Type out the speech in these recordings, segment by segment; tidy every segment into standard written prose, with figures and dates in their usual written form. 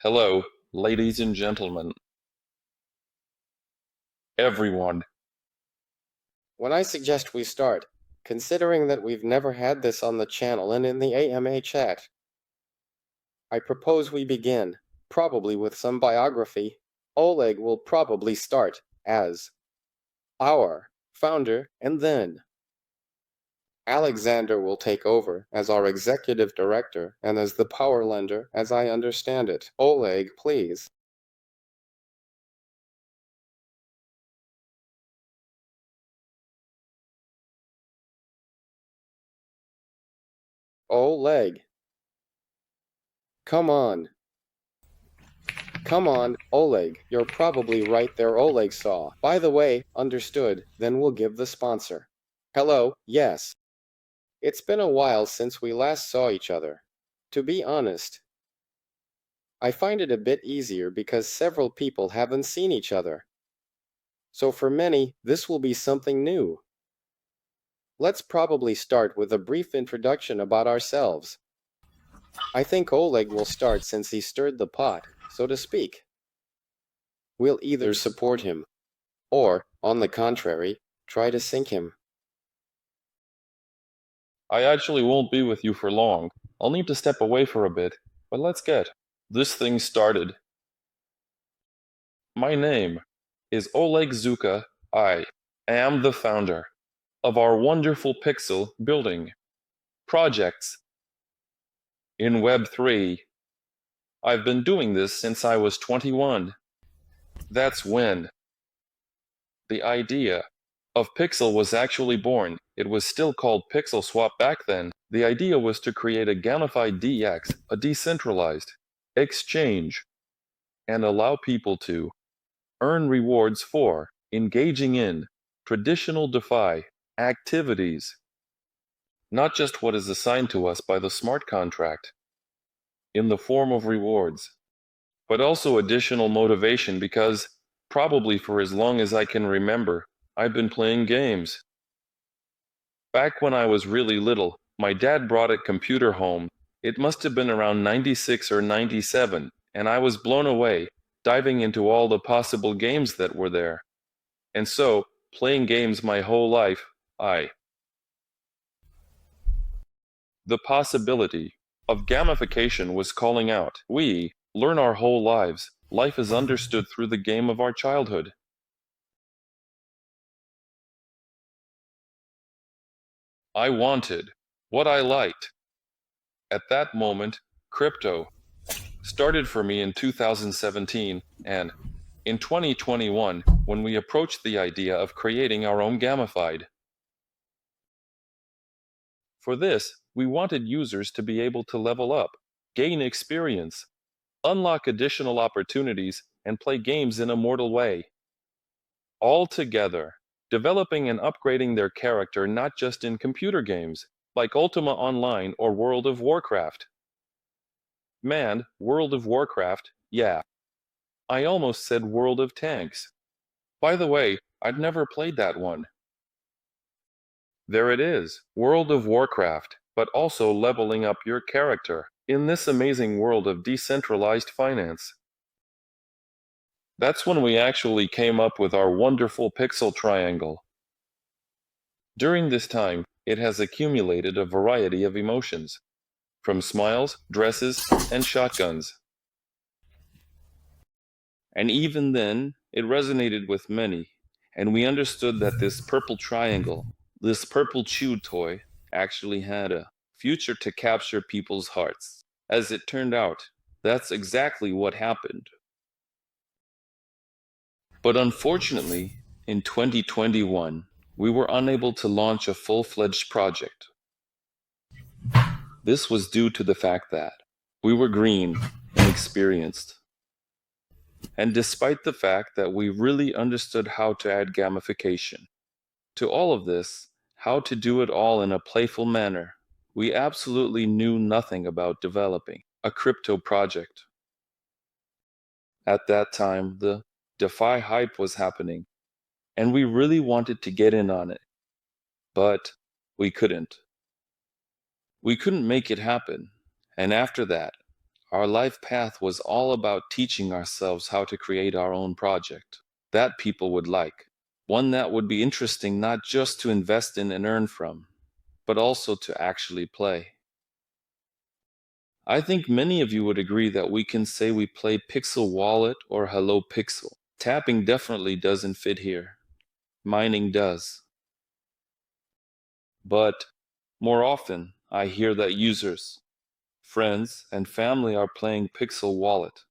Hello, ladies and gentlemen, everyone. When I suggest we start, considering that we've never had this on the channel and in the AMA chat, I propose we begin, probably with some biography. Oleg will probably start as our founder, and then Alexander will take over as our executive director and as the power lender as I understand it. Oleg, please. Oleg. Come on. Come on, Oleg, you're probably right there, Oleg saw. By the way, understood, then we'll give the sponsor. Hello, yes. It's been a while since we last saw each other. To be honest, I find it a bit easier because several people haven't seen each other. So for many, this will be something new. Let's probably start with a brief introduction about ourselves. I think Oleg will start since he stirred the pot, so to speak. We'll either support him or, on the contrary, try to sink him. I actually won't be with you for long. I'll need to step away for a bit, but let's get this thing started. My name is Oleg Zuka. I am the founder of our wonderful Pixel building projects in Web3. I've been doing this since I was 21. That's when the idea of Pixel was actually born. It was still called Pixel Swap back then. The idea was to create a gamified DX, a decentralized exchange, and allow people to earn rewards for engaging in traditional DeFi activities, not just what is assigned to us by the smart contract in the form of rewards, but also additional motivation because probably for as long as I can remember, I've been playing games. Back when I was really little, my dad brought a computer home. It must have been around 96 or 97, and I was blown away, diving into all the possible games that were there. And so, playing games my whole life, the possibility of gamification was calling out. We learn our whole lives. Life is understood through the game of our childhood. I wanted what I liked. At that moment, crypto started for me in 2017, and in 2021, when we approached the idea of creating our own gamified. For this, we wanted users to be able to level up, gain experience, unlock additional opportunities, and play games in a mortal way. All together, developing and upgrading their character not just in computer games, like Ultima Online or World of Warcraft. Man, World of Warcraft, yeah. I almost said World of Tanks. By the way, I'd never played that one. There it is, World of Warcraft, but also leveling up your character in this amazing world of decentralized finance. That's when we actually came up with our wonderful pixel triangle. During this time, it has accumulated a variety of emotions, from smiles, dresses, and shotguns. And even then, it resonated with many, and we understood that this purple triangle, this purple chew toy, actually had a future to capture people's hearts. As it turned out, that's exactly what happened. But unfortunately, in 2021, we were unable to launch a full-fledged project. This was due to the fact that we were green and experienced. And despite the fact that we really understood how to add gamification to all of this, how to do it all in a playful manner, we absolutely knew nothing about developing a crypto project. At that time, the DeFi hype was happening, and we really wanted to get in on it, but we couldn't. We couldn't make it happen, and after that, Our life path was all about teaching ourselves how to create our own project that people would like, one that would be interesting not just to invest in and earn from, but also to actually play. I think many of you would agree that we can say we play Pixel Wallet or Hello Pixel. Tapping definitely doesn't fit here. Mining does. But more often, I hear that users, friends, and family are playing Pixel Wallet.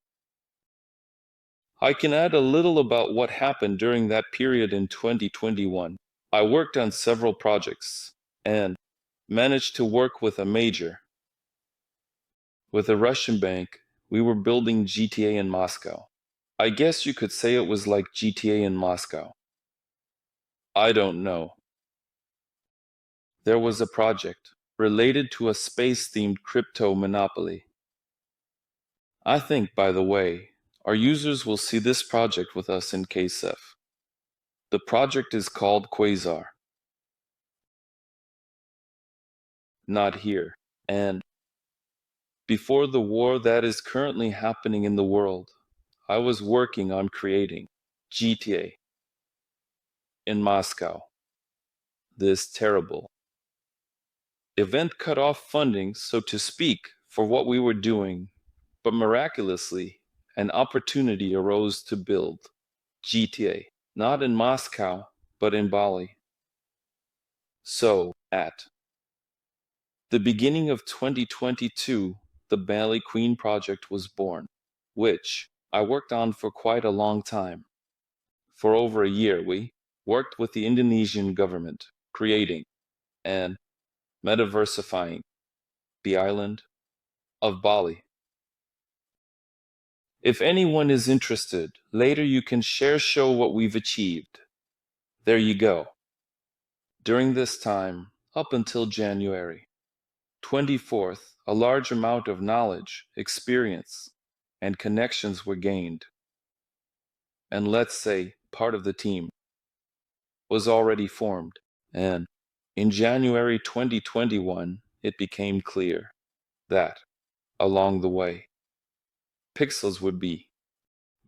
I can add a little about what happened during that period in 2021. I worked on several projects and managed to work with a major. With a Russian bank, we were building GTA in Moscow. I guess you could say it was like GTA in Moscow. I don't know. There was a project related to a space-themed crypto monopoly. I think, by the way, our users will see this project with us in KSEF. The project is called Quasar. Not here. And before the war that is currently happening in the world, I was working on creating GTA in Moscow. This terrible event cut off funding, so to speak, for what we were doing, but miraculously, an opportunity arose to build GTA, not in Moscow, but in Bali. So, at the beginning of 2022, the Bali Queen project was born, which I worked on for quite a long time. For over a year, we worked with the Indonesian government, creating and metaversifying the island of Bali. If anyone is interested, later you can show what we've achieved. There you go. During this time, up until January 24th, a large amount of knowledge, experience, and connections were gained. And let's say part of the team was already formed. And in January 2021, it became clear that, along the way, Pixels would be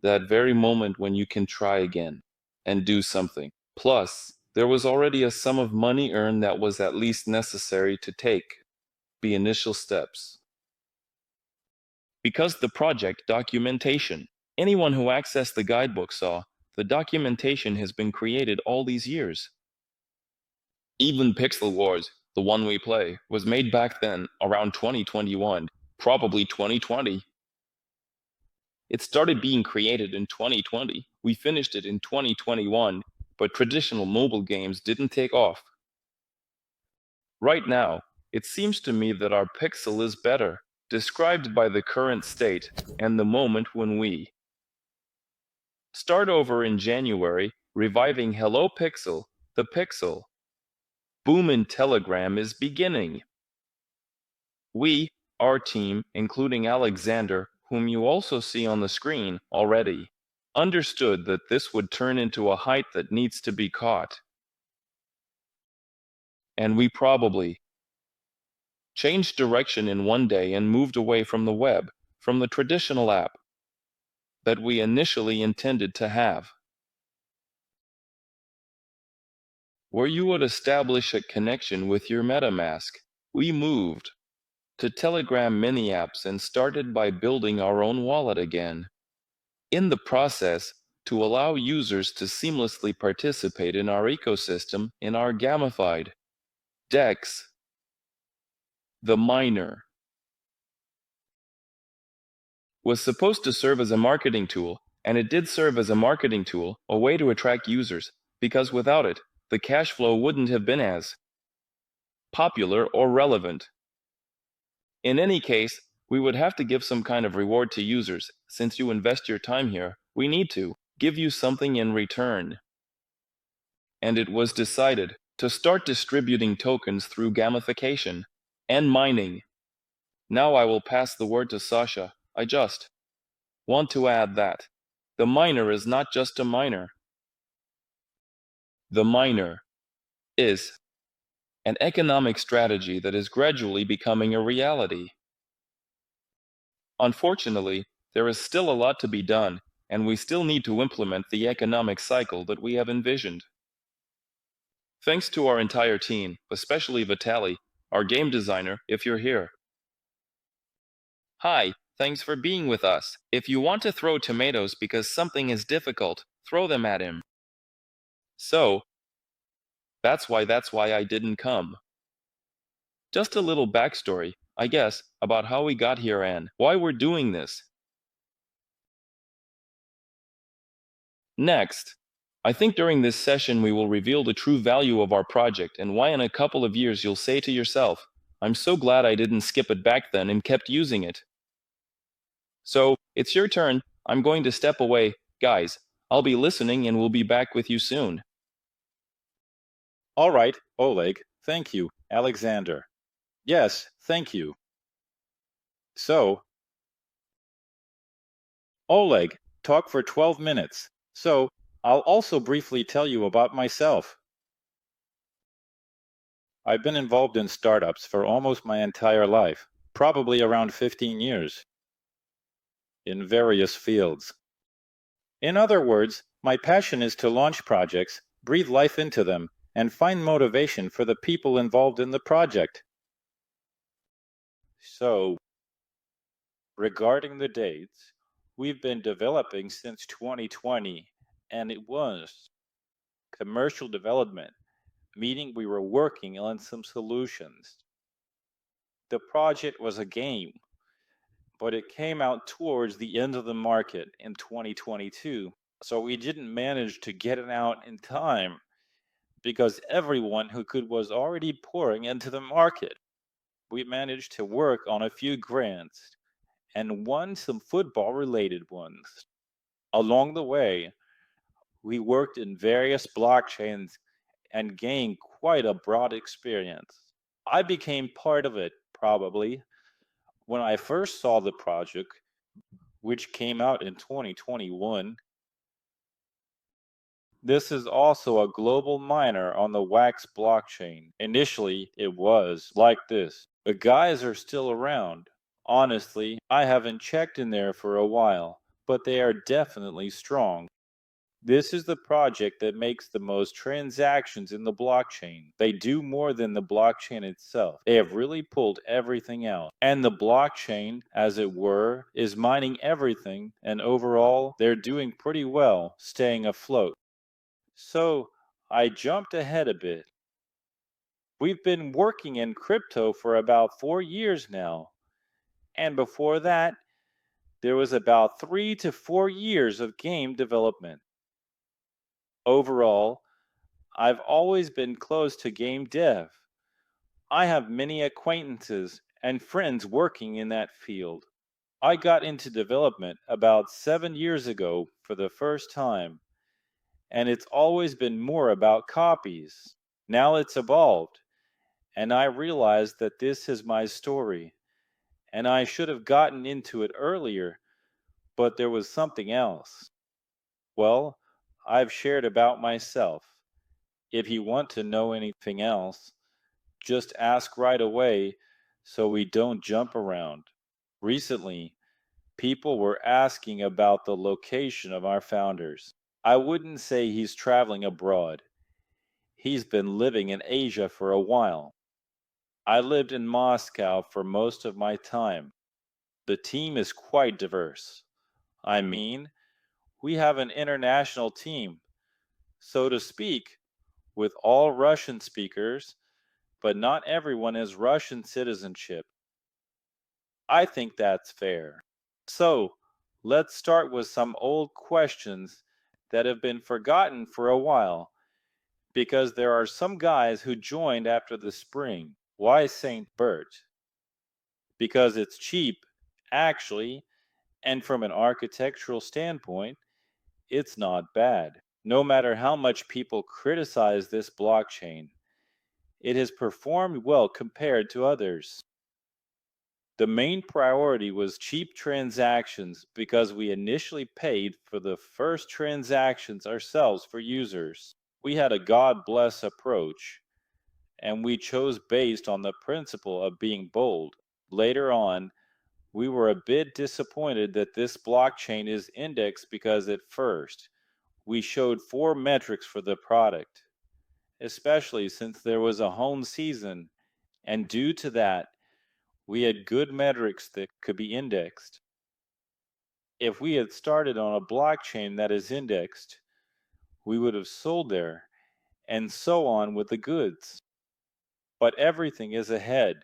that very moment when you can try again and do something. Plus, there was already a sum of money earned that was at least necessary to take the initial steps. Because the project documentation, anyone who accessed the guidebook saw the documentation has been created all these years. Even Pixel Wars, the one we play, was made back then, around 2021, probably 2020. It started being created in 2020. We finished it in 2021, but traditional mobile games didn't take off. Right now, it seems to me that our Pixel is better, described by the current state and the moment when we start over in January, reviving Hello Pixel, the Pixel. Boom in Telegram is beginning. We, our team, including Alexander, whom you also see on the screen already, understood that this would turn into a height that needs to be caught. And we probably changed direction in one day and moved away from the web, from the traditional app that we initially intended to have, where you would establish a connection with your MetaMask. We moved to Telegram mini apps and started by building our own wallet again. In the process, to allow users to seamlessly participate in our ecosystem in our gamified DEX. The miner was supposed to serve as a marketing tool, and it did serve as a marketing tool, a way to attract users, because without it, the cash flow wouldn't have been as popular or relevant. In any case, we would have to give some kind of reward to users. Since you invest your time here, we need to give you something in return. And it was decided to start distributing tokens through gamification and mining. Now I will pass the word to Sasha. I just want to add that the miner is not just a miner. The miner is an economic strategy that is gradually becoming a reality. Unfortunately, there is still a lot to be done, and we still need to implement the economic cycle that we have envisioned. Thanks to our entire team, especially Vitali, our game designer, if you're here. Hi, thanks for being with us. If you want to throw tomatoes because something is difficult, throw them at him. So, that's why I didn't come. Just a little backstory, I guess, about how we got here and why we're doing this. Next, I think during this session we will reveal the true value of our project and why in a couple of years you'll say to yourself, I'm so glad I didn't skip it back then and kept using it. So, it's your turn. I'm going to step away. Guys, I'll be listening and we'll be back with you soon. All right, Oleg, thank you. Alexander. Yes, thank you. So, Oleg, talk for 12 minutes. So, I'll also briefly tell you about myself. I've been involved in startups for almost my entire life, probably around 15 years, in various fields. In other words, my passion is to launch projects, breathe life into them, and find motivation for the people involved in the project. So, regarding the dates, we've been developing since 2020, and it was commercial development, meaning we were working on some solutions. The project was a game, but it came out towards the end of the market in 2022, so we didn't manage to get it out in time because everyone who could was already pouring into the market. We managed to work on a few grants and won some football related ones. Along the way, we worked in various blockchains and gained quite a broad experience. I became part of it, probably, when I first saw the project, which came out in 2021. This is also a global miner on the Wax blockchain. Initially, it was like this. The guys are still around. Honestly, I haven't checked in there for a while, but they are definitely strong. This is the project that makes the most transactions in the blockchain. They do more than the blockchain itself. They have really pulled everything out. And the blockchain, as it were, is mining everything, and overall, they're doing pretty well, staying afloat. So, I jumped ahead a bit. We've been working in crypto for about 4 years now. And before that, there was about 3 to 4 years of game development. Overall, I've always been close to game dev. I have many acquaintances and friends working in that field. I got into development about 7 years ago for the first time, and it's always been more about copies. Now it's evolved, and I realized that this is my story, and I should have gotten into it earlier, but there was something else. Well, I've shared about myself. If you want to know anything else, just ask right away so we don't jump around. Recently, people were asking about the location of our founders. I wouldn't say he's traveling abroad. He's been living in Asia for a while. I lived in Moscow for most of my time. The team is quite diverse. I mean, we have an international team, so to speak, with all Russian speakers, but not everyone has Russian citizenship. I think that's fair. So, let's start with some old questions that have been forgotten for a while, because there are some guys who joined after the spring. Why St. Bert? Because it's cheap, actually, and from an architectural standpoint, it's not bad. No matter how much people criticize this blockchain, it has performed well compared to others. The main priority was cheap transactions because we initially paid for the first transactions ourselves for users. We had a God bless approach, and we chose based on the principle of being bold. Later on, We were a bit disappointed that this blockchain is indexed because at first we showed 4 metrics for the product, especially since there was a home season, and due to that, we had good metrics that could be indexed. If we had started on a blockchain that is indexed, we would have sold there, and so on with the goods. But everything is ahead.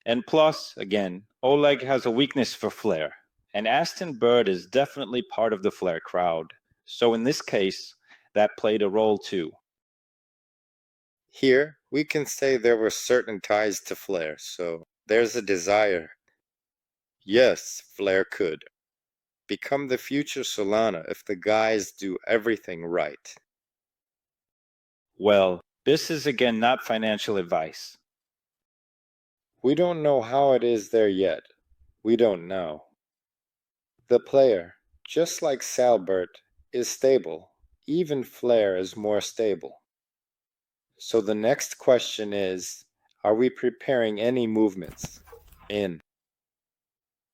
And plus, again, Oleg has a weakness for Flare, and Aston Bird is definitely part of the Flare crowd. So in this case, that played a role too. Here, we can say there were certain ties to Flare, so there's a desire. Yes, Flare could become the future Solana if the guys do everything right. Well, this is again not financial advice. We don't know how it is there yet. We don't know. The player, just like Salbert, is stable. Even Flare is more stable. So the next question is, are we preparing any movements in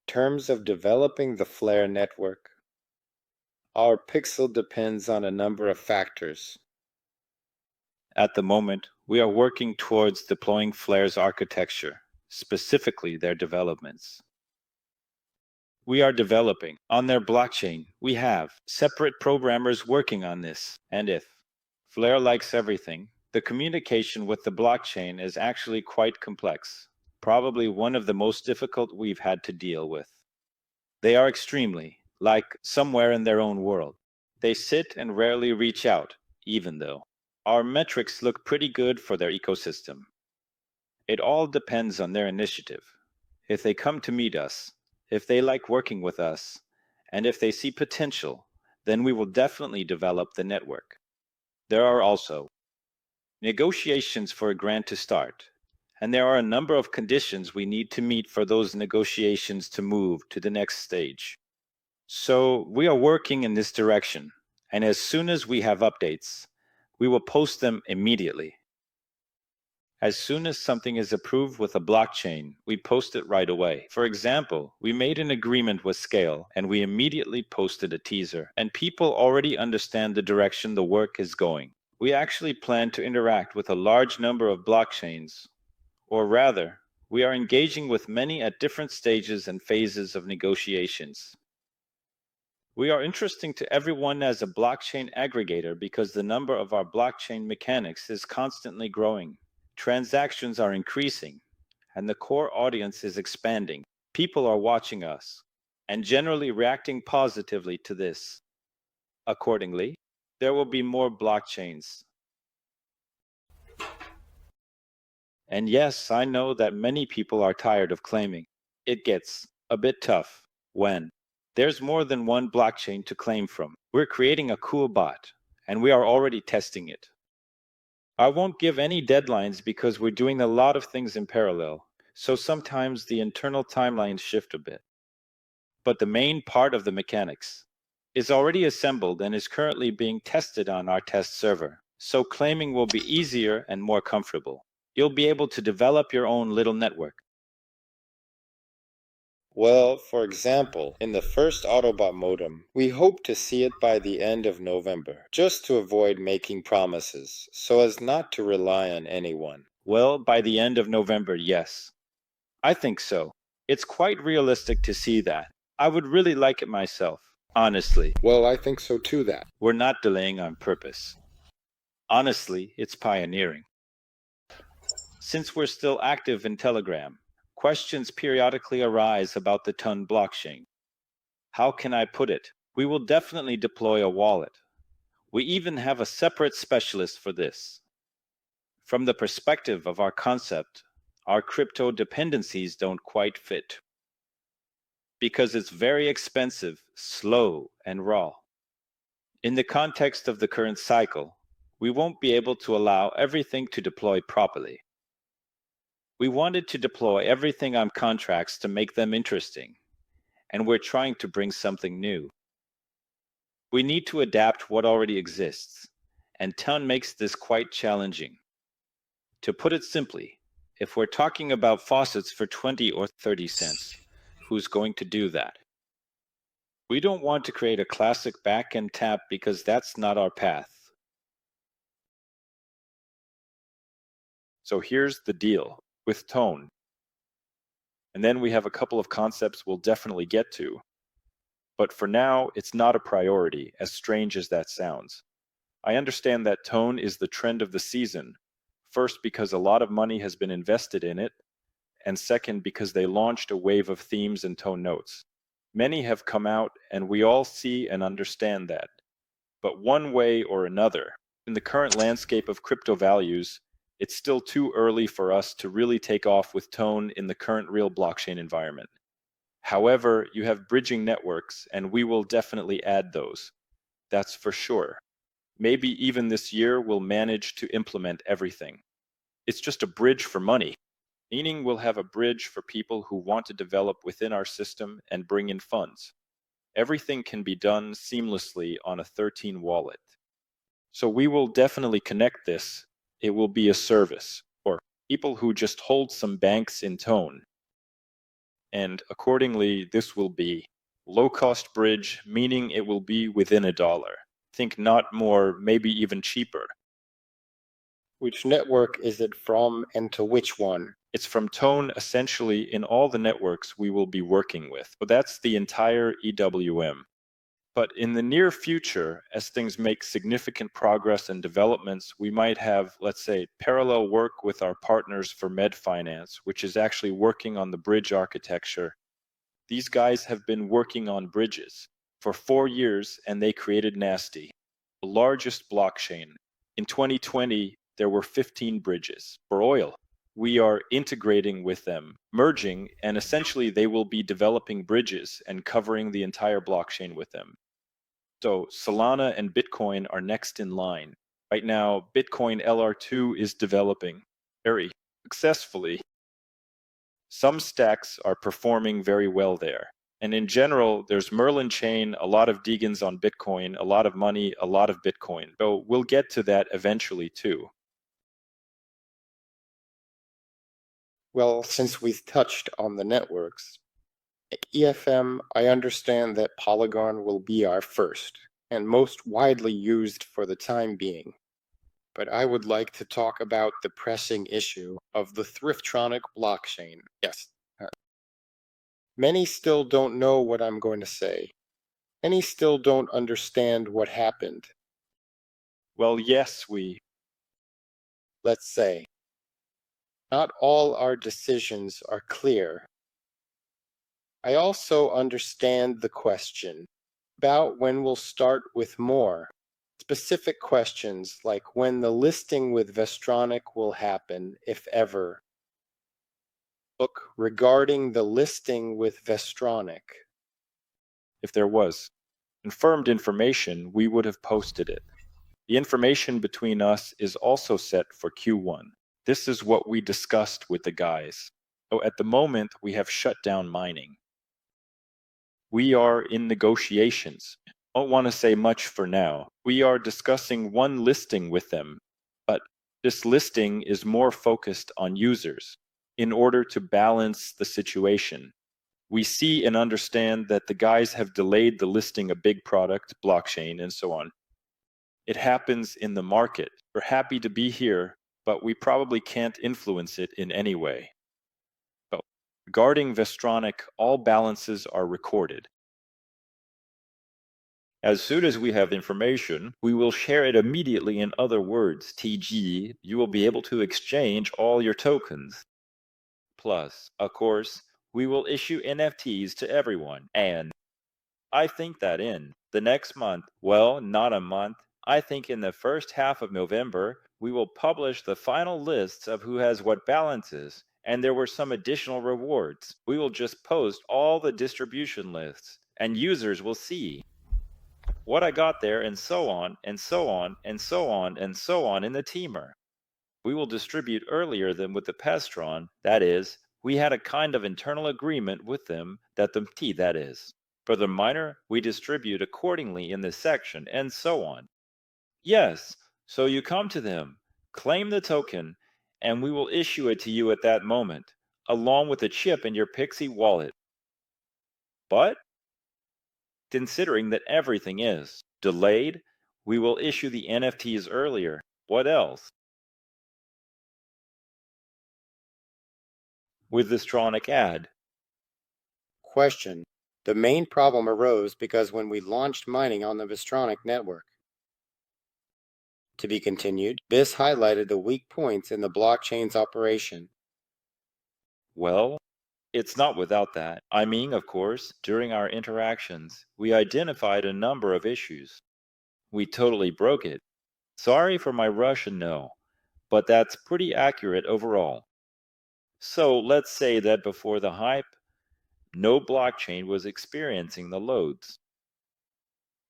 terms of developing the Flare network? Our pixel depends on a number of factors. At the moment, we are working towards deploying Flare's architecture, specifically their developments. We are developing on their blockchain. We have separate programmers working on this, and if Flare likes everything, the communication with the blockchain is actually quite complex, probably one of the most difficult we've had to deal with. They are extremely, like somewhere in their own world. They sit and rarely reach out, even though our metrics look pretty good for their ecosystem. It all depends on their initiative. If they come to meet us, if they like working with us, and if they see potential, then we will definitely develop the network. There are also negotiations for a grant to start, and there are a number of conditions we need to meet for those negotiations to move to the next stage. So we are working in this direction, and as soon as we have updates, we will post them immediately. As soon as something is approved with a blockchain, we post it right away. For example, we made an agreement with Scale, and we immediately posted a teaser, and people already understand the direction the work is going. We actually plan to interact with a large number of blockchains, or rather, we are engaging with many at different stages and phases of negotiations. We are interesting to everyone as a blockchain aggregator because the number of our blockchain mechanics is constantly growing. Transactions are increasing, and the core audience is expanding. People are watching us, and generally reacting positively to this. Accordingly, there will be more blockchains. And yes, I know that many people are tired of claiming. It gets a bit tough when there's more than one blockchain to claim from. We're creating a cool bot, and we are already testing it. I won't give any deadlines because we're doing a lot of things in parallel, so sometimes the internal timelines shift a bit. But the main part of the mechanics is already assembled and is currently being tested on our test server, so claiming will be easier and more comfortable. You'll be able to develop your own little network. Well, for example, in the first Autobot modem, we hope to see it by the end of November, just to avoid making promises, so as not to rely on anyone. Well, by the end of November, yes. I think so. It's quite realistic to see that. I would really like it myself, honestly. Well, I think so too that. We're not delaying on purpose. Honestly, it's pioneering. Since we're still active in Telegram, questions periodically arise about the Ton blockchain. How can I put it? We will definitely deploy a wallet. We even have a separate specialist for this. From the perspective of our concept, our crypto dependencies don't quite fit. Because it's very expensive, slow, and raw. In the context of the current cycle, we won't be able to allow everything to deploy properly. We wanted to deploy everything on contracts to make them interesting, and we're trying to bring something new. We need to adapt what already exists, and Ton makes this quite challenging. To put it simply, If we're talking about faucets for 20 or 30 cents, who's going to do that? We don't want to create a classic back-end tap because that's not our path. So here's the deal with Tone. And then we have a couple of concepts we'll definitely get to. But for now, it's not a priority, as strange as that sounds. I understand that Tone is the trend of the season, first because a lot of money has been invested in it, and second because they launched a wave of themes and tone notes. Many have come out, and we all see and understand that. But one way or another, in the current landscape of crypto values, it's still too early for us to really take off with Tone in the current real blockchain environment. However, you have bridging networks, and we will definitely add those. That's for sure. Maybe even this year we'll manage to implement everything. It's just a bridge for money, meaning we'll have a bridge for people who want to develop within our system and bring in funds. Everything can be done seamlessly on a 13 wallet. So we will definitely connect this. It will be a service for people who just hold some banks in Tone. And accordingly, this will be low-cost bridge, meaning it will be within $1. Think not more, maybe even cheaper. Which network is it from and to which one? It's from Tone essentially in all the networks we will be working with. So that's the entire EWM. But in the near future, as things make significant progress and developments, we might have, let's say, parallel work with our partners for MedFinance, which is actually working on the bridge architecture. These guys have been working on bridges for 4 years, and they created Nasty, the largest blockchain. In 2020, there were 15 bridges for oil. We are integrating with them, merging, and essentially they will be developing bridges and covering the entire blockchain with them. So Solana and Bitcoin are next in line. Right now, Bitcoin LR2 is developing very successfully. Some stacks are performing very well there. And in general, there's Merlin Chain, a lot of Degans on Bitcoin, a lot of money, a lot of Bitcoin. So we'll get to that eventually too. Well, since we've touched on the networks, EFM, I understand that Polygon will be our first and most widely used for the time being. But I would like to talk about the pressing issue of the Thriftronic blockchain. Yes. Many still don't know what I'm going to say. Many still don't understand what happened. Well, yes, Let's say, not all our decisions are clear. I also understand the question about when we'll start with more specific questions like when the listing with Vestronic will happen, if ever. Look, regarding the listing with Vestronic. if there was confirmed information, we would have posted it. The information between us is also set for Q1. This is what we discussed with the guys. So at the moment, we have shut down mining. We are in negotiations. I don't want to say much for now. We are discussing one listing with them, but this listing is more focused on users in order to balance the situation. We see and understand that the guys have delayed the listing a big product, blockchain, and so on. It happens in the market. We're happy to be here, but we probably can't influence it in any way. So, regarding Vestronic, all balances are recorded. As soon as we have information, we will share it immediately. In other words, TG, you will be able to exchange all your tokens. Plus, of course, we will issue NFTs to everyone, and I think that in the next month, well, not a month, I think in the first half of November, we will publish the final lists of who has what balances, and there were some additional rewards. We will just post all the distribution lists, and users will see what I got there, and so on, and so on, and so on, and so on in the teamer. We will distribute earlier than with the Pastron, that is, we had a kind of internal agreement with them that the T, that is. For the miner, we distribute accordingly in this section, and so on. Yes, so you come to them, claim the token, and we will issue it to you at that moment, along with a chip in your Pixie wallet. But, considering that everything is delayed, we will issue the NFTs earlier. What else? With the Stronic ad. Question. The main problem arose because when we launched mining on the Vistronic network. To be continued, BIS highlighted the weak points in the blockchain's operation. Well, it's not without that. I mean, of course, during our interactions, we identified a number of issues. We totally broke it. Sorry for my Russian no, but that's pretty accurate overall. So let's say that before the hype, no blockchain was experiencing the loads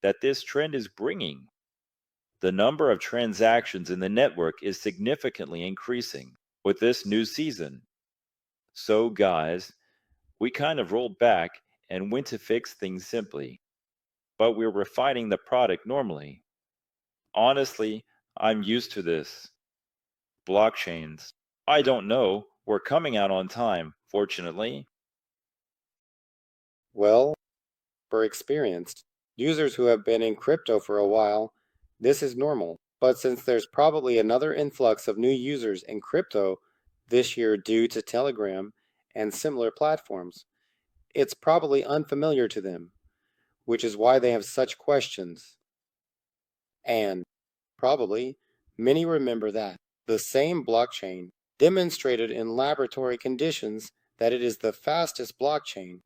that this trend is bringing. The number of transactions in the network is significantly increasing with this new season. So guys, we kind of rolled back and went to fix things simply, but we're refining the product normally. Honestly, I'm used to this. Blockchains. I don't know, we're coming out on time, fortunately. Well, for experienced users who have been in crypto for a while, this is normal. But since there's probably another influx of new users in crypto this year due to Telegram and similar platforms, it's probably unfamiliar to them, which is why they have such questions. And probably many remember that the same blockchain demonstrated in laboratory conditions that it is the fastest blockchain.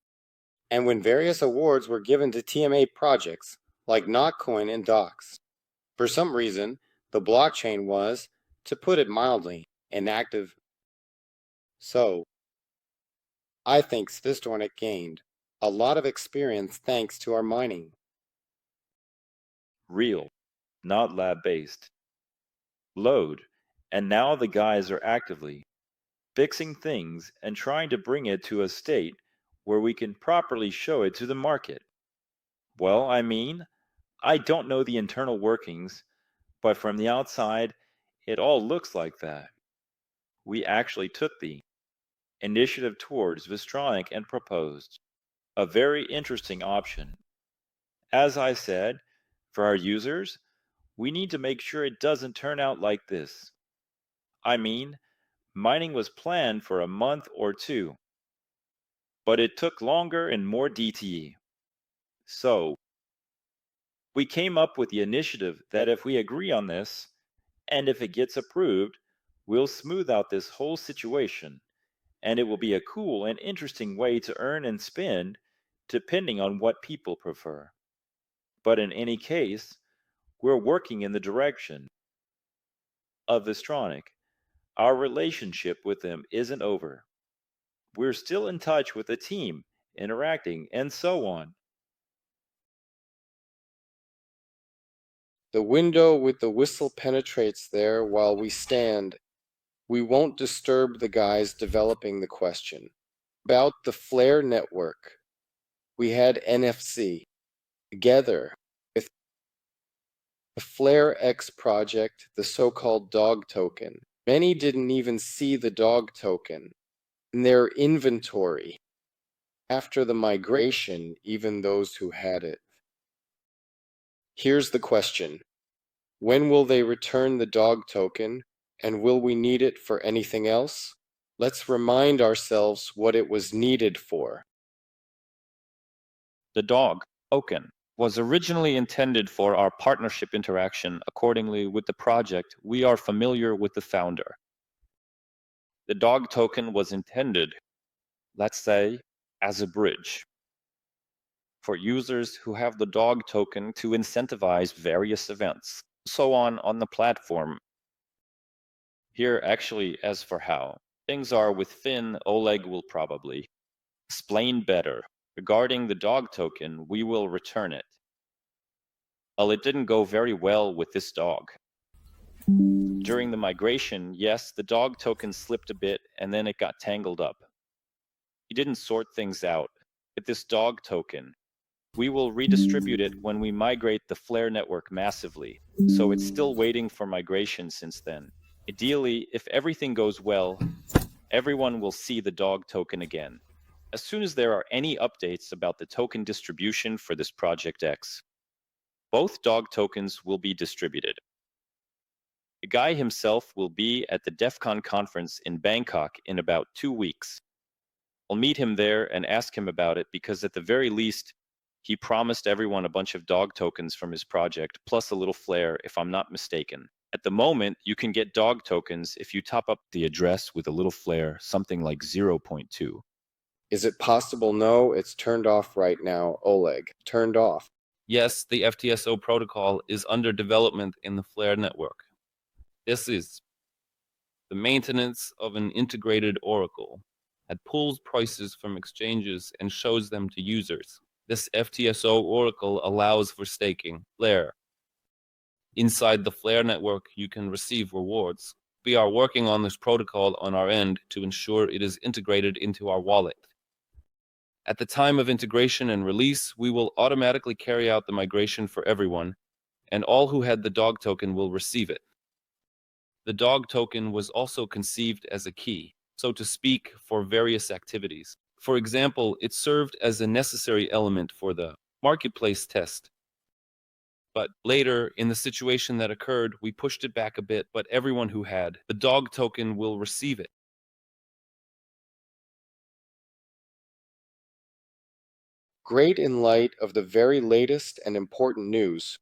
And when various awards were given to TMA projects like Notcoin and Docs, for some reason, the blockchain was, to put it mildly, inactive. So, I think Svistornik gained a lot of experience thanks to our mining. Real, not lab-based. Load, and now the guys are actively fixing things and trying to bring it to a state where we can properly show it to the market. Well, I mean, I don't know the internal workings, but from the outside, it all looks like that. We actually took the initiative towards Vistronic and proposed a very interesting option. As I said, for our users, we need to make sure it doesn't turn out like this. I mean, mining was planned for a month or two, but it took longer and more DTE. So, we came up with the initiative that if we agree on this, and if it gets approved, we'll smooth out this whole situation, and it will be a cool and interesting way to earn and spend depending on what people prefer. But in any case, we're working in the direction of Vistronic. Our relationship with them isn't over. We're still in touch with the team, interacting, and so on. The window with the whistle penetrates there while we stand. We won't disturb the guys developing the question. About the Flare network, we had NFC together with the Flare X project, the so-called dog token. Many didn't even see the dog token in their inventory after the migration, even those who had it. Here's the question. When will they return the dog token, and will we need it for anything else? Let's remind ourselves what it was needed for. The dog token was originally intended for our partnership interaction. Accordingly, with the project, we are familiar with the founder. The dog token was intended, let's say, as a bridge for users who have the dog token to incentivize various events, so on the platform. Here, actually, as for how things are with Finn, Oleg will probably explain better. Regarding the dog token, we will return it. Well, it didn't go very well with this dog. During the migration, yes, the dog token slipped a bit and then it got tangled up. He didn't sort things out. With this dog token, we will redistribute it when we migrate the Flare network massively, so it's still waiting for migration since then. Ideally, if everything goes well, everyone will see the dog token again, as soon as there are any updates about the token distribution for this Project X. Both dog tokens will be distributed. The guy himself will be at the DEF CON conference in Bangkok in about 2 weeks. I'll meet him there and ask him about it because at the very least, he promised everyone a bunch of dog tokens from his project, plus a little flair, if I'm not mistaken. At the moment, you can get dog tokens if you top up the address with a little flair, something like 0.2. Is it possible? No, it's turned off right now, Oleg. Turned off. Yes, the FTSO protocol is under development in the Flare network. This is the maintenance of an integrated oracle that pulls prices from exchanges and shows them to users. This FTSO oracle allows for staking, Flare. Inside the Flare network, you can receive rewards. We are working on this protocol on our end to ensure it is integrated into our wallet. At the time of integration and release, we will automatically carry out the migration for everyone, and all who had the dog token will receive it. The dog token was also conceived as a key, so to speak, for various activities. For example, it served as a necessary element for the marketplace test. But later, in the situation that occurred, we pushed it back a bit, but everyone who had the dog token will receive it. Great in light of the very latest and important news.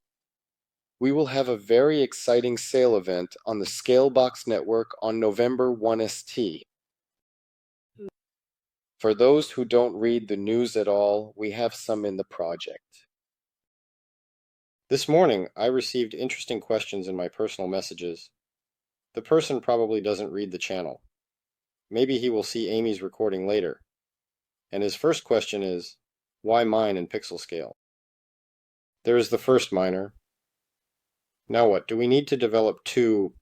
We will have a very exciting sale event on the Scalebox network on November 1 ST. For those who don't read the news at all, we have some in the project. This morning, I received interesting questions in my personal messages. The person probably doesn't read the channel. Maybe he will see Amy's recording later. And his first question is, why mine in pixel scale? There is the first miner. Now what, do we need to develop two?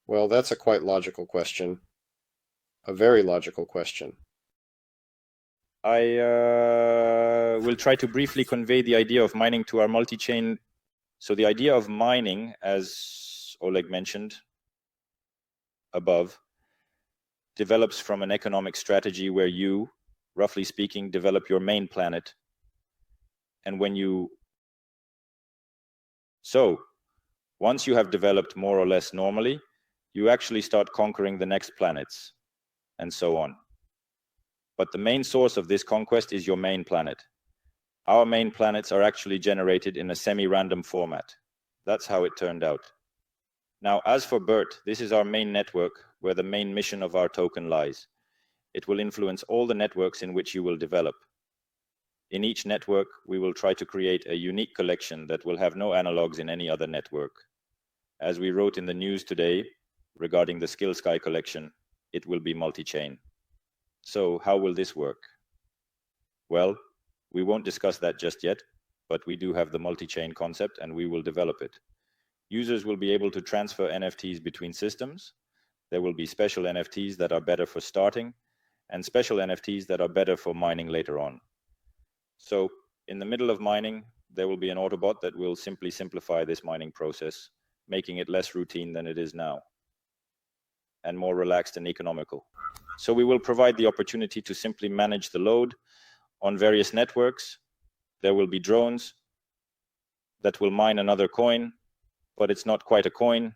Well, that's a quite logical question. A very logical question. I will try to briefly convey the idea of mining to our multi-chain. So the idea of mining, as Oleg mentioned above, develops from an economic strategy where you, roughly speaking, develop your main planet. And once you have developed more or less normally, you actually start conquering the next planets, and so on. But the main source of this conquest is your main planet. Our main planets are actually generated in a semi-random format. That's how it turned out. Now, as for BERT, this is our main network where the main mission of our token lies. It will influence all the networks in which you will develop. In each network, we will try to create a unique collection that will have no analogs in any other network. As we wrote in the news today regarding the SkillSky collection, it will be multi-chain. So how will this work? Well, we won't discuss that just yet, but we do have the multi-chain concept and we will develop it. Users will be able to transfer NFTs between systems. There will be special NFTs that are better for starting and special NFTs that are better for mining later on. So in the middle of mining, there will be an Autobot that will simply simplify this mining process, making it less routine than it is now and more relaxed and economical. So we will provide the opportunity to simply manage the load on various networks. There will be drones that will mine another coin, but it's not quite a coin.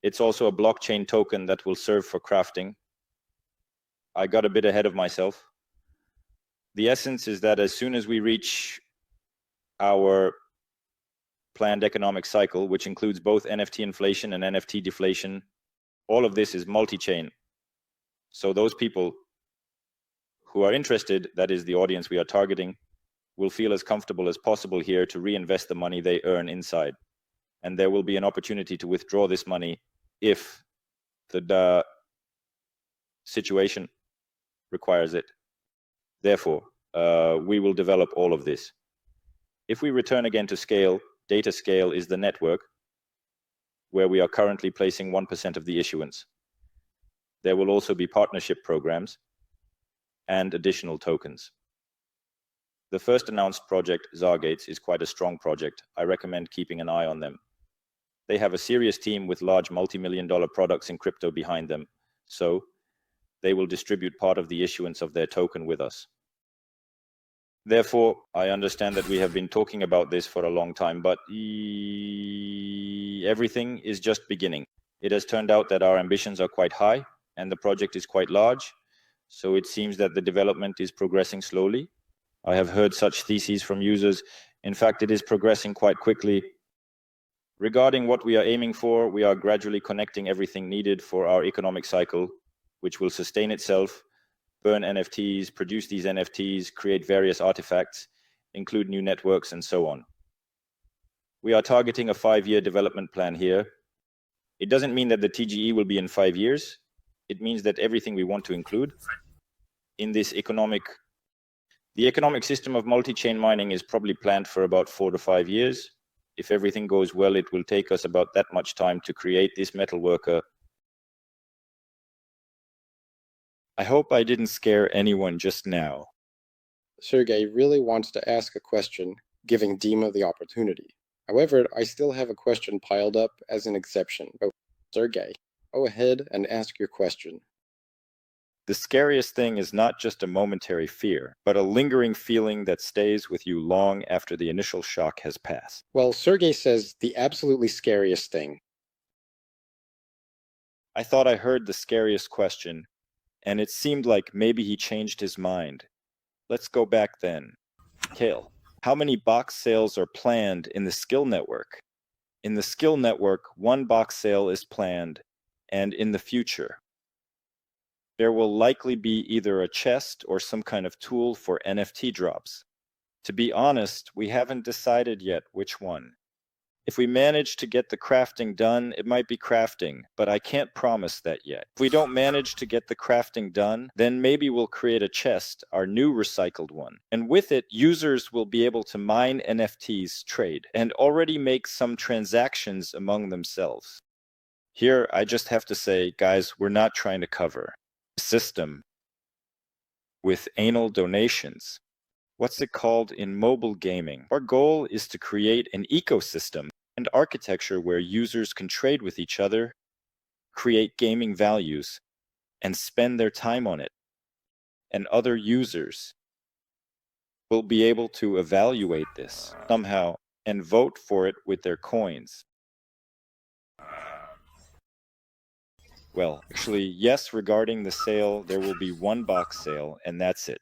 It's also a blockchain token that will serve for crafting. I got a bit ahead of myself. The essence is that as soon as we reach our planned economic cycle, which includes both NFT inflation and NFT deflation, all of this is multi-chain. So those people who are interested, that is the audience we are targeting, will feel as comfortable as possible here to reinvest the money they earn inside. And there will be an opportunity to withdraw this money if the situation requires it. Therefore, we will develop all of this. If we return again to scale, data scale is the network where we are currently placing 1% of the issuance. There will also be partnership programs and additional tokens. The first announced project, Zargates, is quite a strong project. I recommend keeping an eye on them. They have a serious team with large multi-million-dollar products in crypto behind them, so they will distribute part of the issuance of their token with us. Therefore, I understand that we have been talking about this for a long time, but everything is just beginning. It has turned out that our ambitions are quite high and the project is quite large, so it seems that the development is progressing slowly. I have heard such theses from users. In fact, it is progressing quite quickly. Regarding what we are aiming for, we are gradually connecting everything needed for our economic cycle, which will sustain itself, burn NFTs, produce these NFTs, create various artifacts, include new networks, and so on. We are targeting a 5-year development plan here. It doesn't mean that the TGE will be in 5 years. It means that everything we want to include in this the economic system of multi-chain mining is probably planned for about 4 to 5 years. If everything goes well, it will take us about that much time to create this metal worker. I hope I didn't scare anyone just now. Sergey really wants to ask a question, giving Dima the opportunity. However, I still have a question piled up as an exception. Oh, Sergey, go ahead and ask your question. The scariest thing is not just a momentary fear, but a lingering feeling that stays with you long after the initial shock has passed. Well, Sergey says the absolutely scariest thing. I thought I heard the scariest question, and it seemed like maybe he changed his mind. Let's go back then. Kale, how many box sales are planned in the skill network? In the skill network, 1 box sale is planned, and in the future, there will likely be either a chest or some kind of tool for NFT drops. To be honest, we haven't decided yet which one. If we manage to get the crafting done, it might be crafting, but I can't promise that yet. If we don't manage to get the crafting done, then maybe we'll create a chest, our new recycled one. And with it, users will be able to mine NFTs, trade, and already make some transactions among themselves. Here, I just have to say, guys, we're not trying to cover system with anal donations. What's it called in mobile gaming? Our goal is to create an ecosystem and architecture where users can trade with each other, create gaming values, and spend their time on it. And other users will be able to evaluate this somehow and vote for it with their coins. Well, actually, yes, regarding the sale, there will be 1 box sale, and that's it.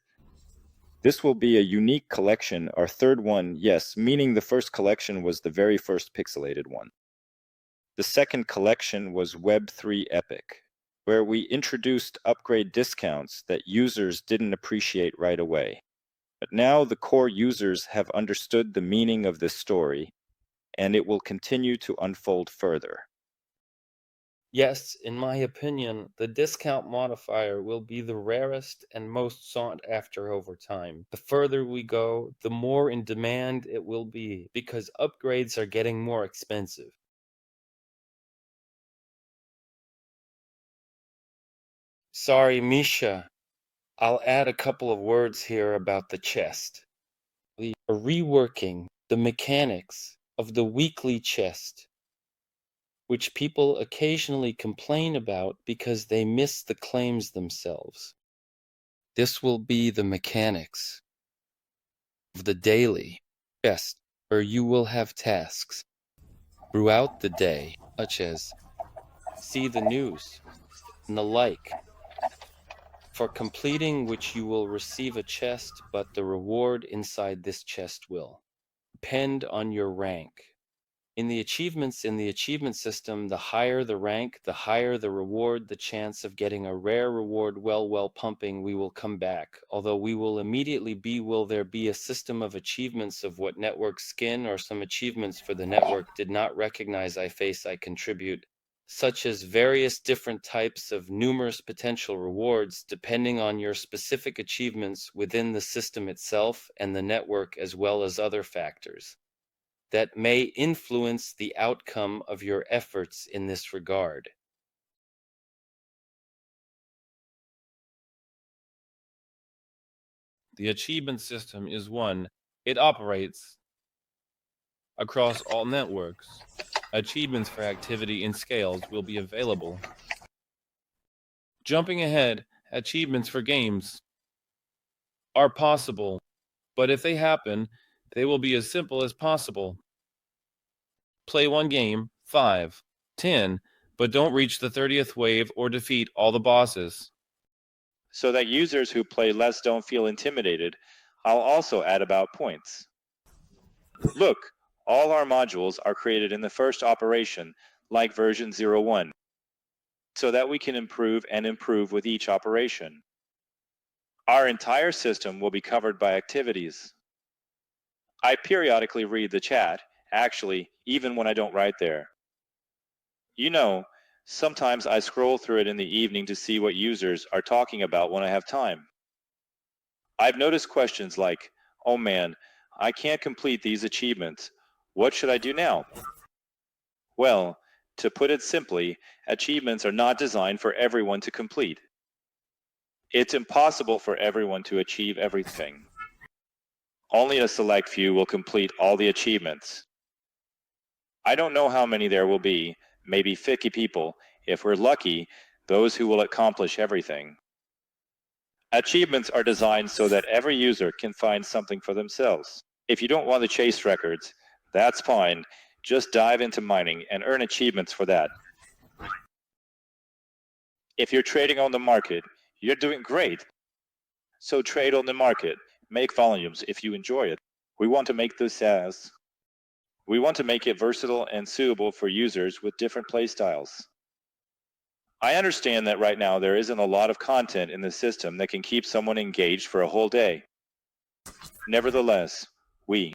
This will be a unique collection, our 3rd one, yes, meaning the first collection was the very first pixelated one. The second collection was Web3 Epic, where we introduced upgrade discounts that users didn't appreciate right away. But now the core users have understood the meaning of this story, and it will continue to unfold further. Yes, in my opinion, the discount modifier will be the rarest and most sought after over time. The further we go, the more in demand it will be, because upgrades are getting more expensive. Sorry, Misha. I'll add a couple of words here about the chest. We are reworking the mechanics of the weekly chest, which people occasionally complain about because they miss the claims themselves. This will be the mechanics of the daily chest, where you will have tasks throughout the day, such as see the news and the like, for completing which you will receive a chest, but the reward inside this chest will depend on your rank. In the achievement system, the higher the rank, the higher the reward, the chance of getting a rare reward. Well pumping, we will come back. Although we will immediately will there be a system of achievements of what network skin or some achievements for the network did not recognize I contribute, such as various different types of numerous potential rewards depending on your specific achievements within the system itself and the network, as well as other factors that may influence the outcome of your efforts in this regard. The achievement system is one. It operates across all networks. Achievements for activity in scales will be available. Jumping ahead, achievements for games are possible, but if they happen, they will be as simple as possible. Play one game, 5, 10, but don't reach the 30th wave or defeat all the bosses. So that users who play less don't feel intimidated, I'll also add about points. Look, all our modules are created in the first operation, like version 01, so that we can improve and improve with each operation. Our entire system will be covered by activities. I periodically read the chat, actually, even when I don't write there. You know, sometimes I scroll through it in the evening to see what users are talking about when I have time. I've noticed questions like, "Oh man, I can't complete these achievements. What should I do now?" Well, to put it simply, achievements are not designed for everyone to complete. It's impossible for everyone to achieve everything. Only a select few will complete all the achievements. I don't know how many there will be, maybe 50 people. If we're lucky, those who will accomplish everything. Achievements are designed so that every user can find something for themselves. If you don't want to chase records, that's fine. Just dive into mining and earn achievements for that. If you're trading on the market, you're doing great. So trade on the market. Make volumes if you enjoy it. We want to make it versatile and suitable for users with different playstyles. I understand that right now there isn't a lot of content in the system that can keep someone engaged for a whole day. Nevertheless, we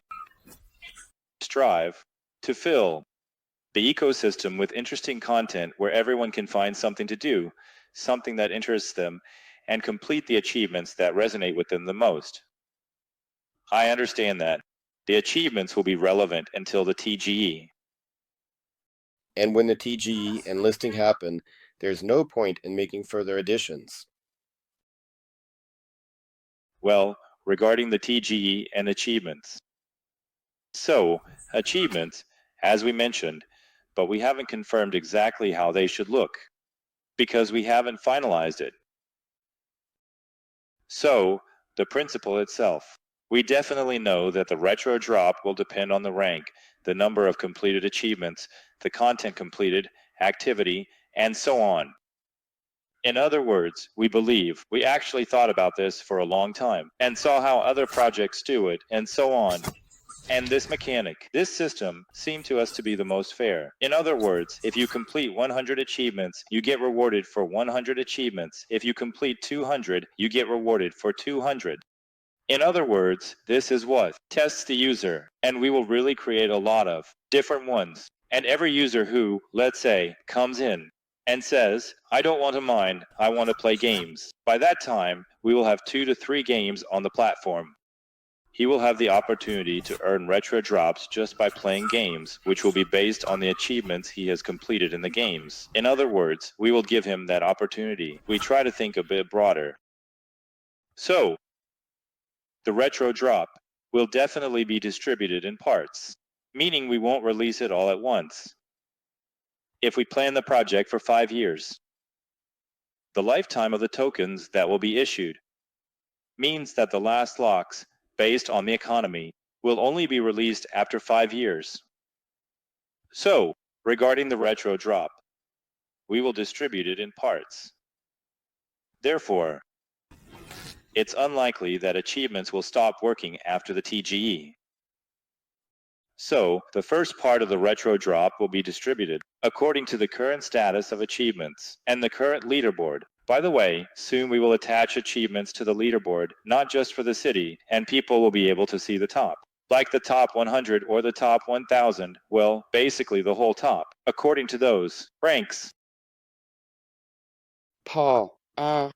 strive to fill the ecosystem with interesting content where everyone can find something to do, something that interests them, and complete the achievements that resonate with them the most. I understand that the achievements will be relevant until the TGE. And when the TGE and listing happen, there's no point in making further additions. Well, regarding the TGE and achievements. So, achievements, as we mentioned, but we haven't confirmed exactly how they should look, because we haven't finalized it. So, the principle itself. We definitely know that the retro drop will depend on the rank, the number of completed achievements, the content completed, activity, and so on. In other words, we believe we actually thought about this for a long time and saw how other projects do it and so on. And this mechanic, this system, seemed to us to be the most fair. In other words, if you complete 100 achievements, you get rewarded for 100 achievements. If you complete 200, you get rewarded for 200. In other words, this is what tests the user, and we will really create a lot of different ones. And every user who, let's say, comes in and says, "I don't want to mine, I want to play games." By that time, we will have 2 to 3 games on the platform. He will have the opportunity to earn retro drops just by playing games, which will be based on the achievements he has completed in the games. In other words, we will give him that opportunity. We try to think a bit broader. So, the retro drop will definitely be distributed in parts, meaning we won't release it all at once. If we plan the project for 5 years, the lifetime of the tokens that will be issued means that the last locks, based on the economy, will only be released after 5 years. So, regarding the retro drop, we will distribute it in parts. Therefore, it's unlikely that achievements will stop working after the TGE. So, the first part of the retro drop will be distributed according to the current status of achievements and the current leaderboard. By the way, soon we will attach achievements to the leaderboard, not just for the city, and people will be able to see the top. Like the top 100 or the top 1000, well, basically the whole top, according to those ranks. Paul,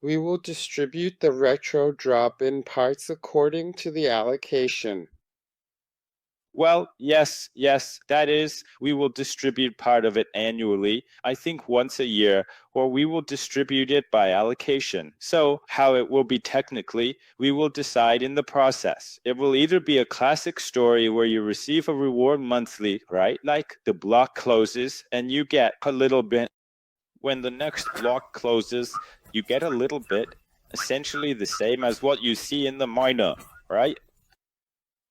we will distribute the retro drop in parts according to the allocation. Well, yes, that is, we will distribute part of it annually, I think once a year, or we will distribute it by allocation. So, how it will be technically, we will decide in the process. It will either be a classic story where you receive a reward monthly, right? Like the block closes and you get a little bit. When the next block closes, you get a little bit, essentially the same as what you see in the miner, right?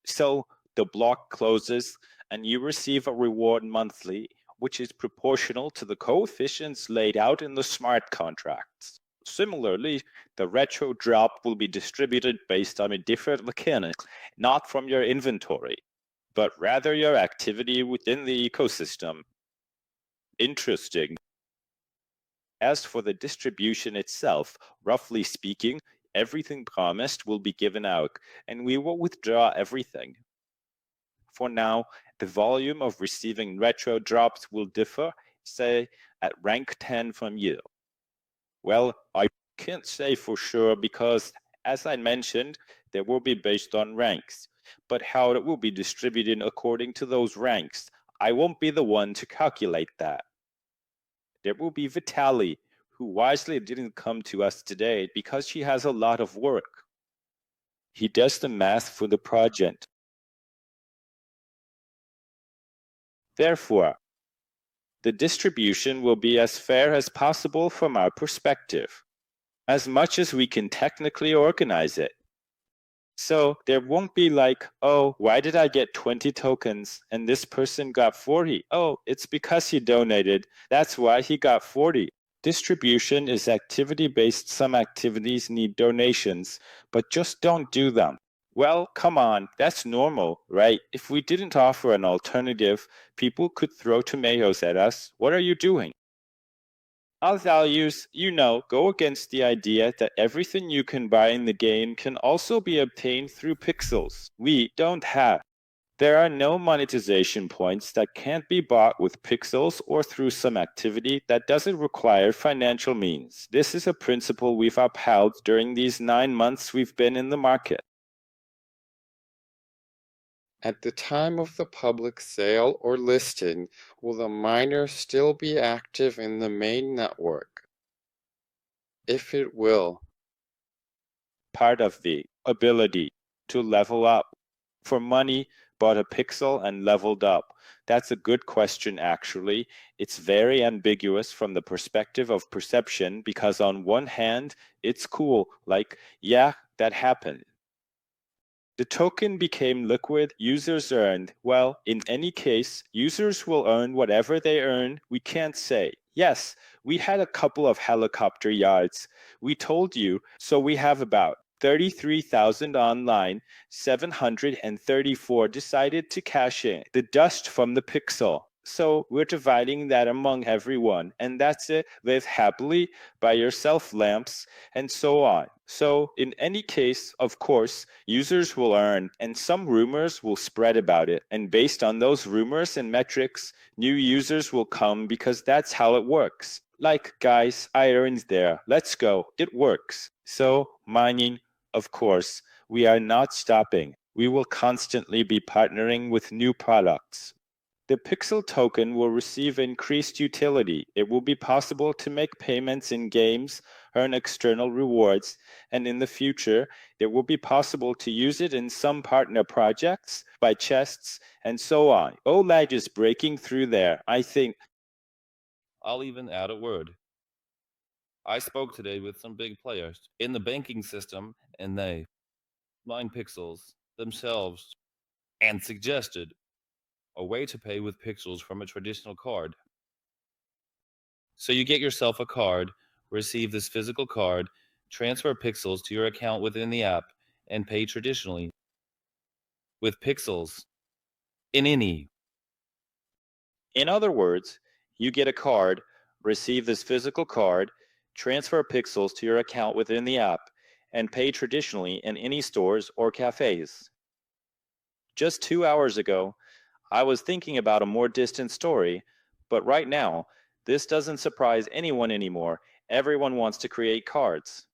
So the block closes and you receive a reward monthly, which is proportional to the coefficients laid out in the smart contracts. Similarly, the retro drop will be distributed based on a different mechanic, not from your inventory, but rather your activity within the ecosystem. Interesting. As for the distribution itself, roughly speaking, everything promised will be given out, and we will withdraw everything. For now, the volume of receiving retro drops will differ, say, at rank 10 from you. Well, I can't say for sure because, as I mentioned, they will be based on ranks. But how it will be distributed according to those ranks, I won't be the one to calculate that. There will be Vitali, who wisely didn't come to us today because she has a lot of work. He does the math for the project. Therefore, the distribution will be as fair as possible from our perspective, as much as we can technically organize it. So there won't be like, oh, why did I get 20 tokens and this person got 40? Oh, it's because he donated. That's why he got 40. Distribution is activity-based. Some activities need donations, but just don't do them. Well, come on, that's normal, right? If we didn't offer an alternative, people could throw tomatoes at us. What are you doing? Our values, go against the idea that everything you can buy in the game can also be obtained through pixels. We don't have. There are no monetization points that can't be bought with pixels or through some activity that doesn't require financial means. This is a principle we've upheld during these 9 months we've been in the market. At the time of the public sale or listing, will the miner still be active in the main network? If it will, Part of the ability to level up. For money, bought a pixel and leveled up. That's a good question, actually. It's very ambiguous from the perspective of perception because on one hand, it's cool, like, yeah, that happened. The token became liquid, users earned. Well, in any case, users will earn whatever they earn. We can't say. Yes, we had a couple of helicopter yards. We told you, so we have about 33,000 online, 734 decided to cash in the dust from the pixel. So we're dividing that among everyone, and that's it. Live happily, buy yourself lamps, and so on. So in any case, of course, users will earn, and some rumors will spread about it. And based on those rumors and metrics, new users will come because that's how it works. Like, guys, I earned there. Let's go. It works. So, mining, of course, we are not stopping. We will constantly be partnering with new products. The Pixel token will receive increased utility. It will be possible to make payments in games, earn external rewards, and in the future, it will be possible to use it in some partner projects, buy chests, and so on. OLAG is breaking through there, I think. I'll even add a word. I spoke today with some big players in the banking system, and they mined pixels themselves and suggested a way to pay with pixels from a traditional card. So you get yourself a card, receive this physical card, transfer pixels to your account within the app, and pay traditionally with pixels in any. In other words, you get a card, receive this physical card, transfer pixels to your account within the app, and pay traditionally in any stores or cafes. Just 2 hours ago, I was thinking about a more distant story, but right now, this doesn't surprise anyone anymore. Everyone wants to create cards.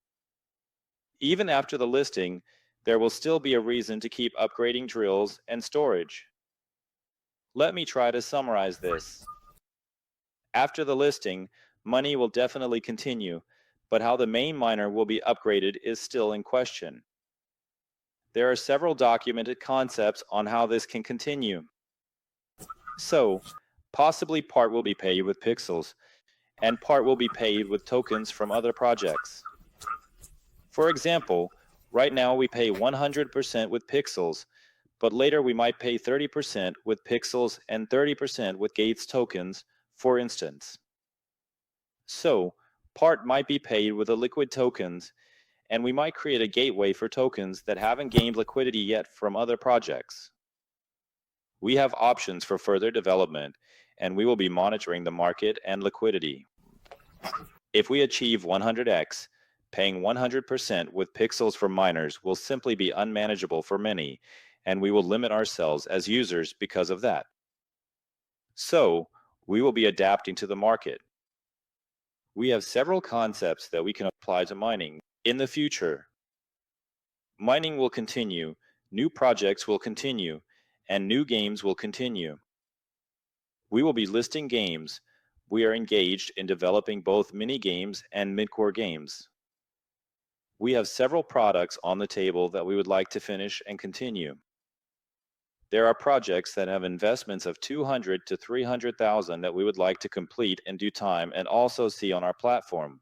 Even after the listing, there will still be a reason to keep upgrading drills and storage. Let me try to summarize this. After the listing, money will definitely continue, but how the main miner will be upgraded is still in question. There are several documented concepts on how this can continue. So, possibly part will be paid with pixels, and part will be paid with tokens from other projects. For example, right now we pay 100% with pixels, but later we might pay 30% with pixels and 30% with Gates tokens, for instance. So, part might be paid with the liquid tokens, and we might create a gateway for tokens that haven't gained liquidity yet from other projects. We have options for further development, and we will be monitoring the market and liquidity. If we achieve 100x, paying 100% with pixels for miners will simply be unmanageable for many, and we will limit ourselves as users because of that. So, we will be adapting to the market. We have several concepts that we can apply to mining in the future. Mining will continue, new projects will continue, and new games will continue. We will be listing games. We are engaged in developing both mini games and mid-core games. We have several products on the table that we would like to finish and continue. There are projects that have investments of 200 to 300,000 that we would like to complete in due time and also see on our platform.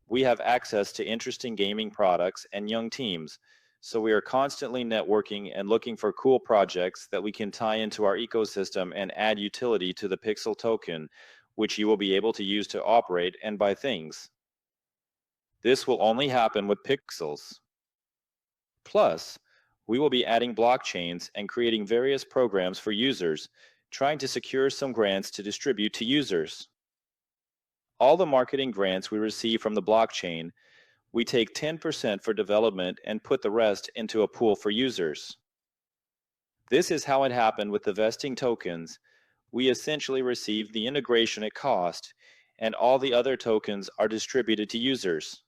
We have access to interesting gaming products and young teams, so we are constantly networking and looking for cool projects that we can tie into our ecosystem and add utility to the Pixel token, which you will be able to use to operate and buy things. This will only happen with pixels. Plus, we will be adding blockchains and creating various programs for users, trying to secure some grants to distribute to users. All the marketing grants we receive from the blockchain, we take 10% for development and put the rest into a pool for users. This is how it happened with the vesting tokens. We essentially receive the integration at cost, and all the other tokens are distributed to users.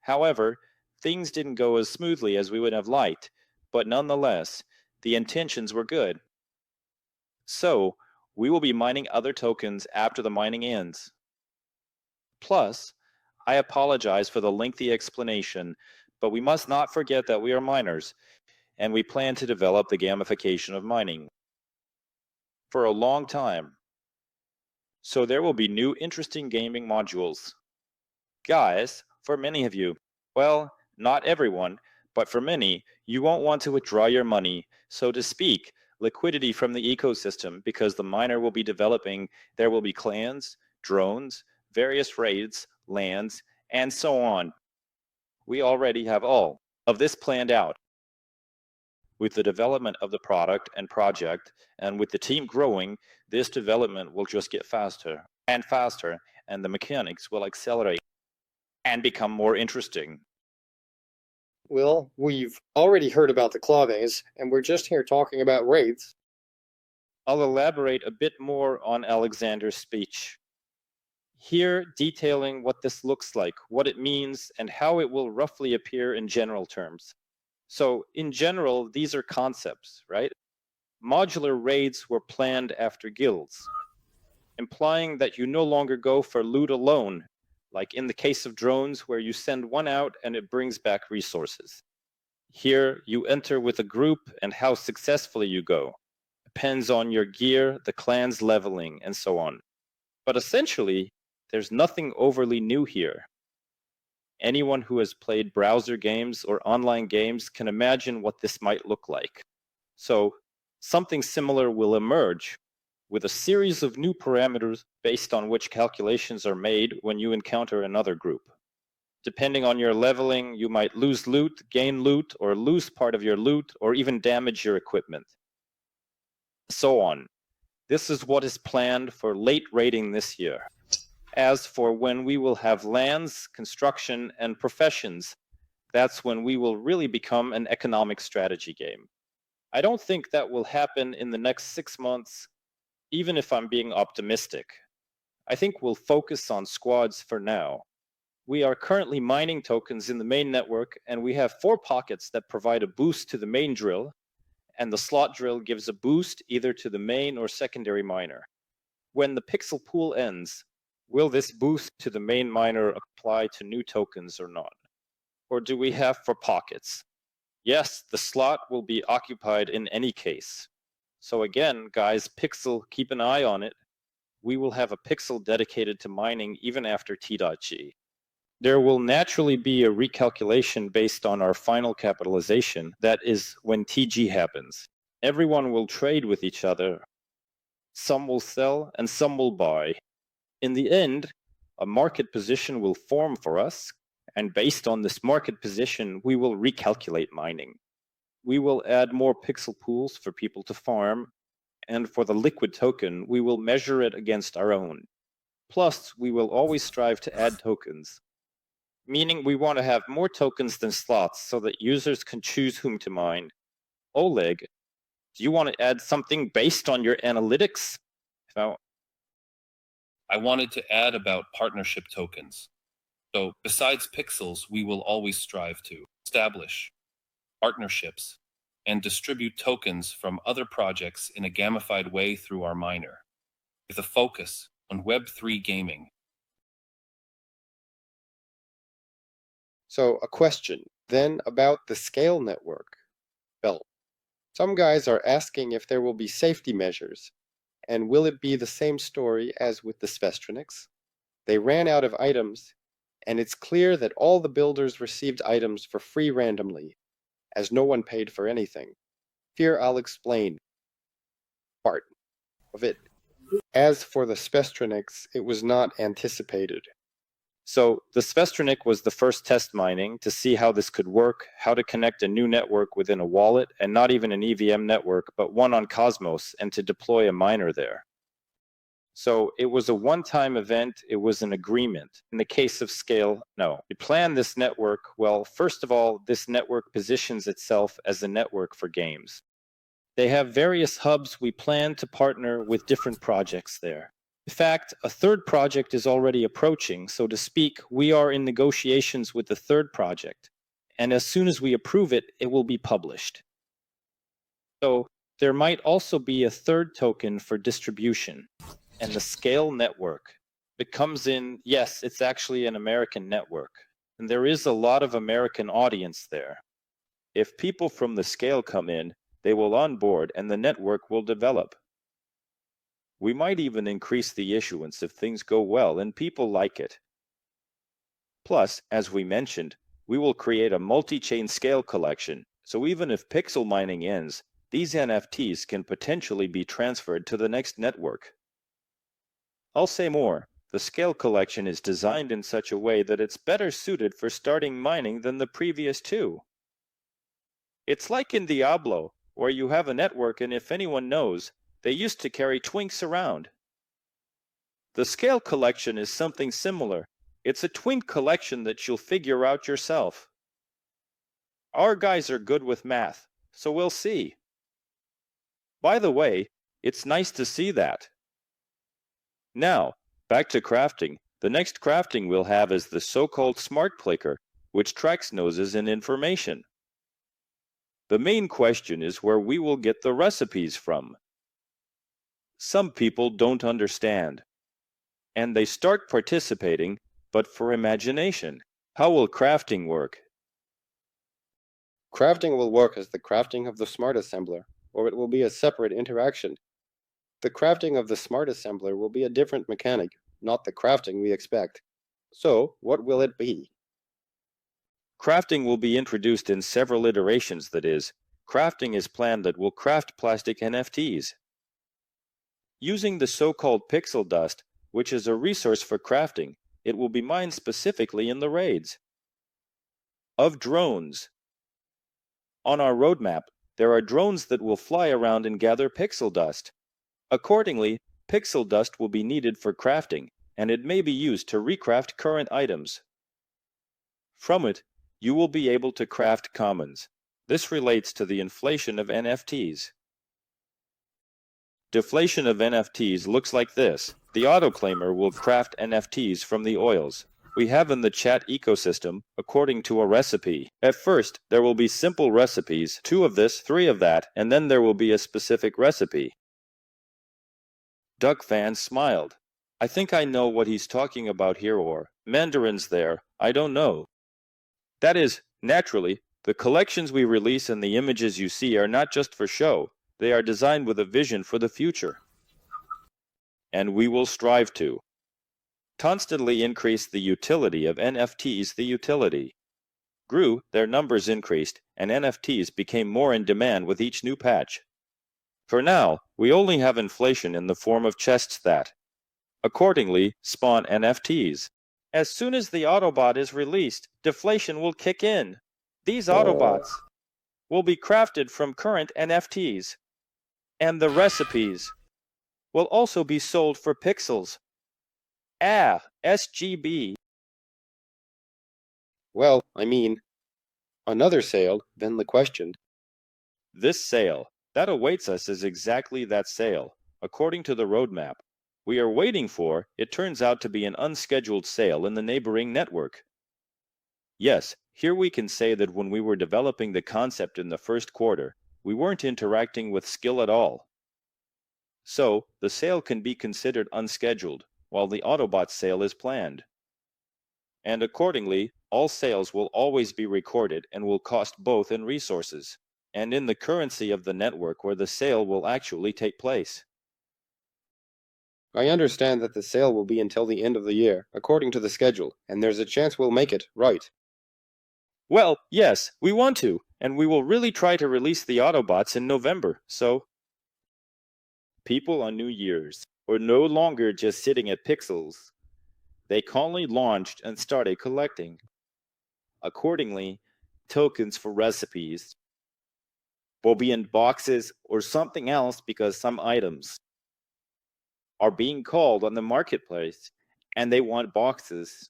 However, things didn't go as smoothly as we would have liked, but nonetheless, the intentions were good. So, we will be mining other tokens after the mining ends. Plus, I apologize for the lengthy explanation, but we must not forget that we are miners, and we plan to develop the gamification of mining for a long time. So there will be new interesting gaming modules. Guys, for many of you, well, not everyone, but for many, you won't want to withdraw your money, so to speak, liquidity from the ecosystem, because the miner will be developing. There will be clans, drones, various raids, lands, and so on. We already have all of this planned out. With the development of the product and project, and with the team growing, this development will just get faster and faster, and the mechanics will accelerate and become more interesting. Well, we've already heard about the claves, and we're just here talking about raids. I'll elaborate a bit more on Alexander's speech. Here, detailing what this looks like, what it means, and how it will roughly appear in general terms. So, in general, these are concepts, right? Modular raids were planned after guilds, implying that you no longer go for loot alone, like in the case of drones where you send one out and it brings back resources. Here, you enter with a group, and how successfully you go depends on your gear, the clan's leveling, and so on. But essentially, there's nothing overly new here. Anyone who has played browser games or online games can imagine what this might look like. So, something similar will emerge, with a series of new parameters based on which calculations are made when you encounter another group. Depending on your leveling, you might lose loot, gain loot, or lose part of your loot, or even damage your equipment. So on. This is what is planned for late raiding this year. As for when we will have lands, construction, and professions, that's when we will really become an economic strategy game. I don't think that will happen in the next 6 months, even if I'm being optimistic. I think we'll focus on squads for now. We are currently mining tokens in the main network, and we have 4 pockets that provide a boost to the main drill, and the slot drill gives a boost either to the main or secondary miner. When the pixel pool ends, will this boost to the main miner apply to new tokens or not? Or do we have for pockets? Yes, the slot will be occupied in any case. So again, guys, Pixel, keep an eye on it. We will have a Pixel dedicated to mining even after T.G. There will naturally be a recalculation based on our final capitalization. That is when TG happens. Everyone will trade with each other. Some will sell and some will buy. In the end, a market position will form for us, and based on this market position, we will recalculate mining. We will add more pixel pools for people to farm, and for the liquid token, we will measure it against our own. Plus, we will always strive to add tokens, meaning we want to have more tokens than slots so that users can choose whom to mine. Oleg, do you want to add something based on your analytics? Now, I wanted to add about partnership tokens. So besides pixels, we will always strive to establish partnerships and distribute tokens from other projects in a gamified way through our miner, with a focus on Web3 gaming. So, a question then about the scale network. Well, some guys are asking if there will be safety measures, and will it be the same story as with the Svestronics? They ran out of items, and it's clear that all the builders received items for free randomly, as no one paid for anything. Here I'll explain part of it. As for the Svestronics, it was not anticipated. So the Svestronic was the first test mining to see how this could work, how to connect a new network within a wallet, and not even an EVM network, but one on Cosmos, and to deploy a miner there. So it was a one-time event, it was an agreement. In the case of Scale, no. We planned this network, well, first of all, this network positions itself as a network for games. They have various hubs. We plan to partner with different projects there. In fact, a third project is already approaching, so to speak. We are in negotiations with the third project, and as soon as we approve it, it will be published. So there might also be a third token for distribution, and the Scale network. It comes in, yes, it's actually an American network, and there is a lot of American audience there. If people from the Scale come in, they will onboard and the network will develop. We might even increase the issuance if things go well and people like it. Plus, as we mentioned, we will create a multi-chain Scale collection, so even if pixel mining ends, these NFTs can potentially be transferred to the next network. I'll say more. The Scale collection is designed in such a way that it's better suited for starting mining than the previous two. It's like in Diablo, where you have a network and if anyone knows, they used to carry twinks around. The Scale collection is something similar. It's a twink collection that you'll figure out yourself. Our guys are good with math, so we'll see. By the way, it's nice to see that. Now, back to crafting. The next crafting we'll have is the so-called Smart Clicker, which tracks noses and information. The main question is where we will get the recipes from. Some people don't understand, and they start participating, but for imagination. How will crafting work? Crafting will work as the crafting of the Smart Assembler, or it will be a separate interaction. The crafting of the Smart Assembler will be a different mechanic, not the crafting we expect. So, what will it be? Crafting will be introduced in several iterations, that is, crafting is planned that will craft plastic NFTs. Using the so-called pixel dust, which is a resource for crafting, it will be mined specifically in the raids. Of drones. On our roadmap, there are drones that will fly around and gather pixel dust. Accordingly, pixel dust will be needed for crafting, and it may be used to recraft current items. From it, you will be able to craft commons. This relates to the inflation of NFTs. Deflation of NFTs looks like this. The autoclaimer will craft NFTs from the oils. we have in the chat ecosystem according to a recipe. At first, there will be simple recipes, 2 of this, 3 of that, and then there will be a specific recipe. Duck Fan smiled. I think I know what he's talking about here, or Mandarin's there, I don't know. That is, naturally, the collections we release and the images you see are not just for show, they are designed with a vision for the future. And we will strive to constantly increase the utility of NFTs. The utility grew, their numbers increased, and NFTs became more in demand with each new patch. For now, we only have inflation in the form of chests that, accordingly, spawn NFTs. As soon as the Autobot is released, deflation will kick in. These Autobots will be crafted from current NFTs, and the recipes will also be sold for pixels. SGB. Well, I mean, another sale, then the question. This sale that awaits us is exactly that sale, according to the roadmap. We are waiting for, it turns out to be an unscheduled sale in the neighboring network. Yes, here we can say that when we were developing the concept in the first quarter, we weren't interacting with skill at all. So, the sale can be considered unscheduled, while the Autobot sale is planned. And accordingly, all sales will always be recorded and will cost both in resources, and in the currency of the network where the sale will actually take place. I understand that the sale will be until the end of the year, according to the schedule, and there's a chance we'll make it, right? Well, yes, we want to, and we will really try to release the Autobots in November, so people on New Year's are no longer just sitting at pixels. They calmly launched and started collecting. Accordingly, tokens for recipes will be in boxes or something else because some items are being called on the marketplace and they want boxes.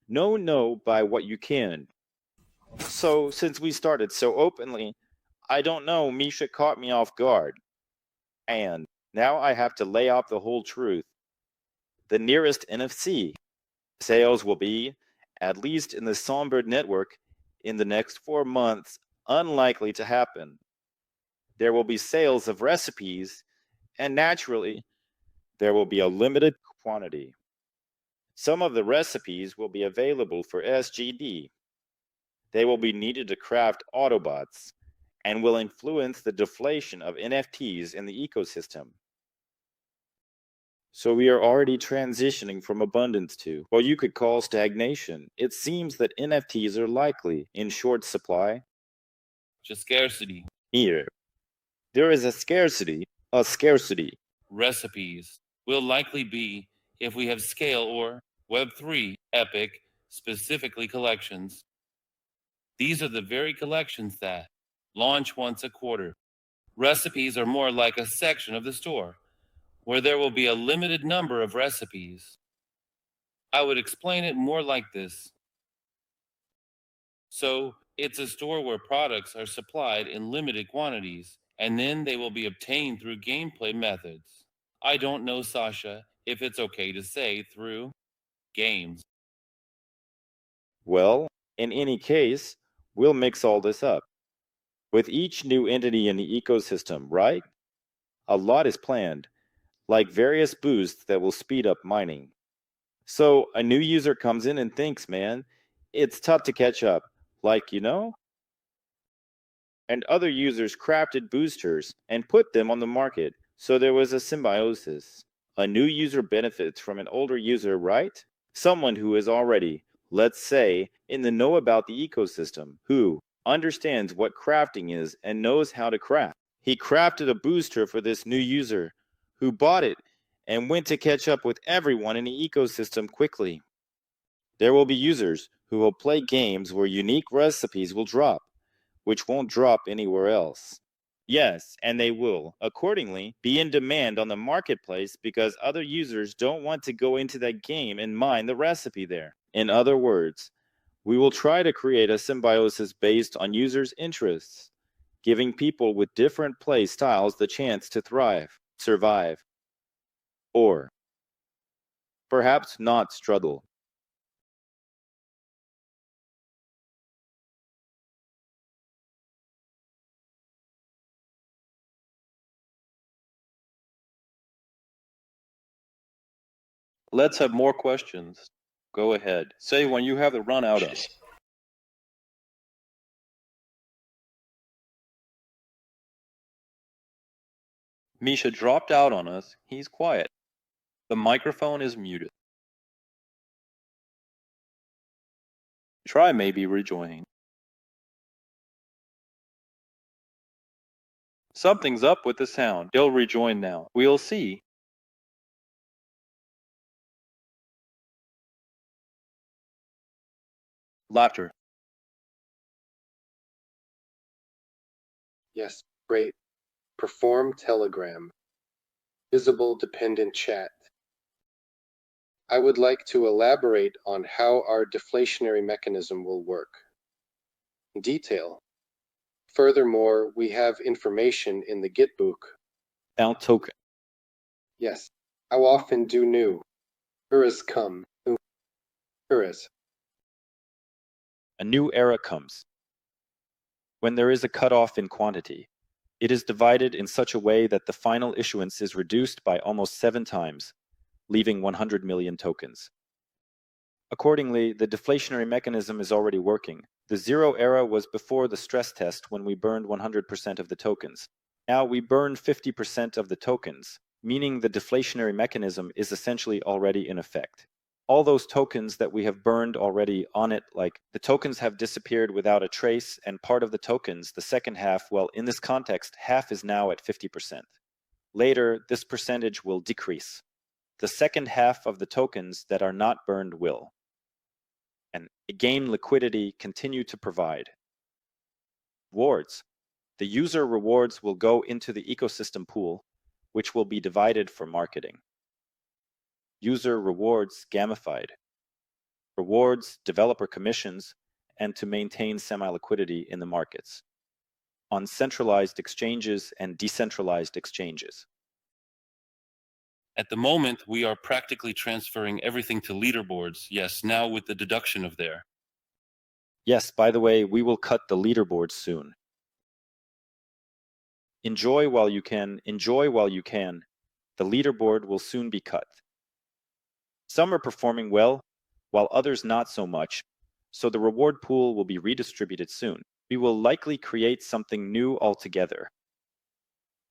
No, buy what you can. So, since we started so openly, I don't know, Misha caught me off guard. And now I have to lay out the whole truth. The nearest NFC sales will be, at least in the Songbird network, in the next 4 months, unlikely to happen. There will be sales of recipes, and naturally, there will be a limited quantity. Some of the recipes will be available for SGD. They will be needed to craft Autobots, and will influence the deflation of NFTs in the ecosystem. So we are already transitioning from abundance to what you could call stagnation. It seems that NFTs are likely in short supply. Just scarcity. Here, there is a scarcity. Recipes will likely be if we have scale or Web3 epic, specifically collections. These are the very collections that launch once a quarter. Recipes are more like a section of the store, where there will be a limited number of recipes. I would explain it more like this. So, it's a store where products are supplied in limited quantities, and then they will be obtained through gameplay methods. I don't know, Sasha, if it's okay to say through games. Well, in any case, we'll mix all this up. With each new entity in the ecosystem, right? A lot is planned, like various boosts that will speed up mining. So a new user comes in and thinks, man, it's tough to catch up, like, and other users crafted boosters and put them on the market, so there was a symbiosis. A new user benefits from an older user, right? Someone who is already, let's say, in the know about the ecosystem, who understands what crafting is and knows how to craft. He crafted a booster for this new user, who bought it and went to catch up with everyone in the ecosystem quickly. There will be users who will play games where unique recipes will drop, which won't drop anywhere else. Yes, and they will, accordingly, be in demand on the marketplace because other users don't want to go into that game and mine the recipe there. In other words, we will try to create a symbiosis based on users' interests, giving people with different play styles the chance to thrive, survive, or perhaps not struggle. Let's have more questions. Go ahead. Say when you have the run out of. Misha dropped out on us. He's quiet. The microphone is muted. Try maybe rejoining. Something's up with the sound. He'll rejoin now. We'll see. Laughter. Yes, great. Perform telegram. Visible dependent chat. I would like to elaborate on how our deflationary mechanism will work. Detail. Furthermore, we have information in the Gitbook. Now token. Yes. How often do new eras come? Eras. A new era comes. When there is a cutoff in quantity, it is divided in such a way that the final issuance is reduced by almost 7 times, leaving 100 million tokens. Accordingly, the deflationary mechanism is already working. The zero era was before the stress test when we burned 100% of the tokens. Now we burn 50% of the tokens, meaning the deflationary mechanism is essentially already in effect. All those tokens that we have burned already on it, like the tokens have disappeared without a trace, and part of the tokens, the second half, well, in this context, half is now at 50%. Later, this percentage will decrease. The second half of the tokens that are not burned will. And gain liquidity continue to provide. Rewards. The user rewards will go into the ecosystem pool, which will be divided for marketing. User rewards gamified. Rewards, developer commissions, and to maintain semi-liquidity in the markets. On centralized exchanges and decentralized exchanges. At the moment, we are practically transferring everything to leaderboards, yes, now with the deduction of there. Yes, by the way, we will cut the leaderboards soon. Enjoy while you can, enjoy while you can. The leaderboard will soon be cut. Some are performing well, while others not so much, so the reward pool will be redistributed soon. We will likely create something new altogether.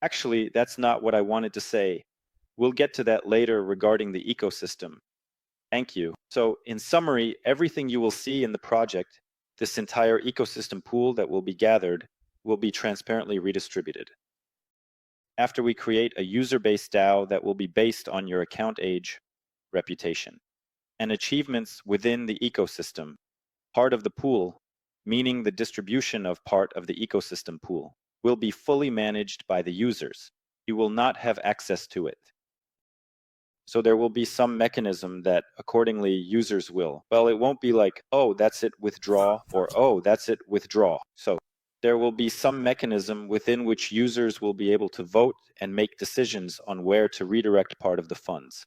Actually, that's not what I wanted to say. We'll get to that later regarding the ecosystem. Thank you. So, in summary, everything you will see in the project, this entire ecosystem pool that will be gathered, will be transparently redistributed. After we create a user-based DAO that will be based on your account age, reputation, and achievements within the ecosystem, part of the pool, meaning the distribution of part of the ecosystem pool, will be fully managed by the users. You will not have access to it. So there will be some mechanism that accordingly users will. Well, it won't be like, oh, that's it, withdraw, or oh, that's it, withdraw. So there will be some mechanism within which users will be able to vote and make decisions on where to redirect part of the funds.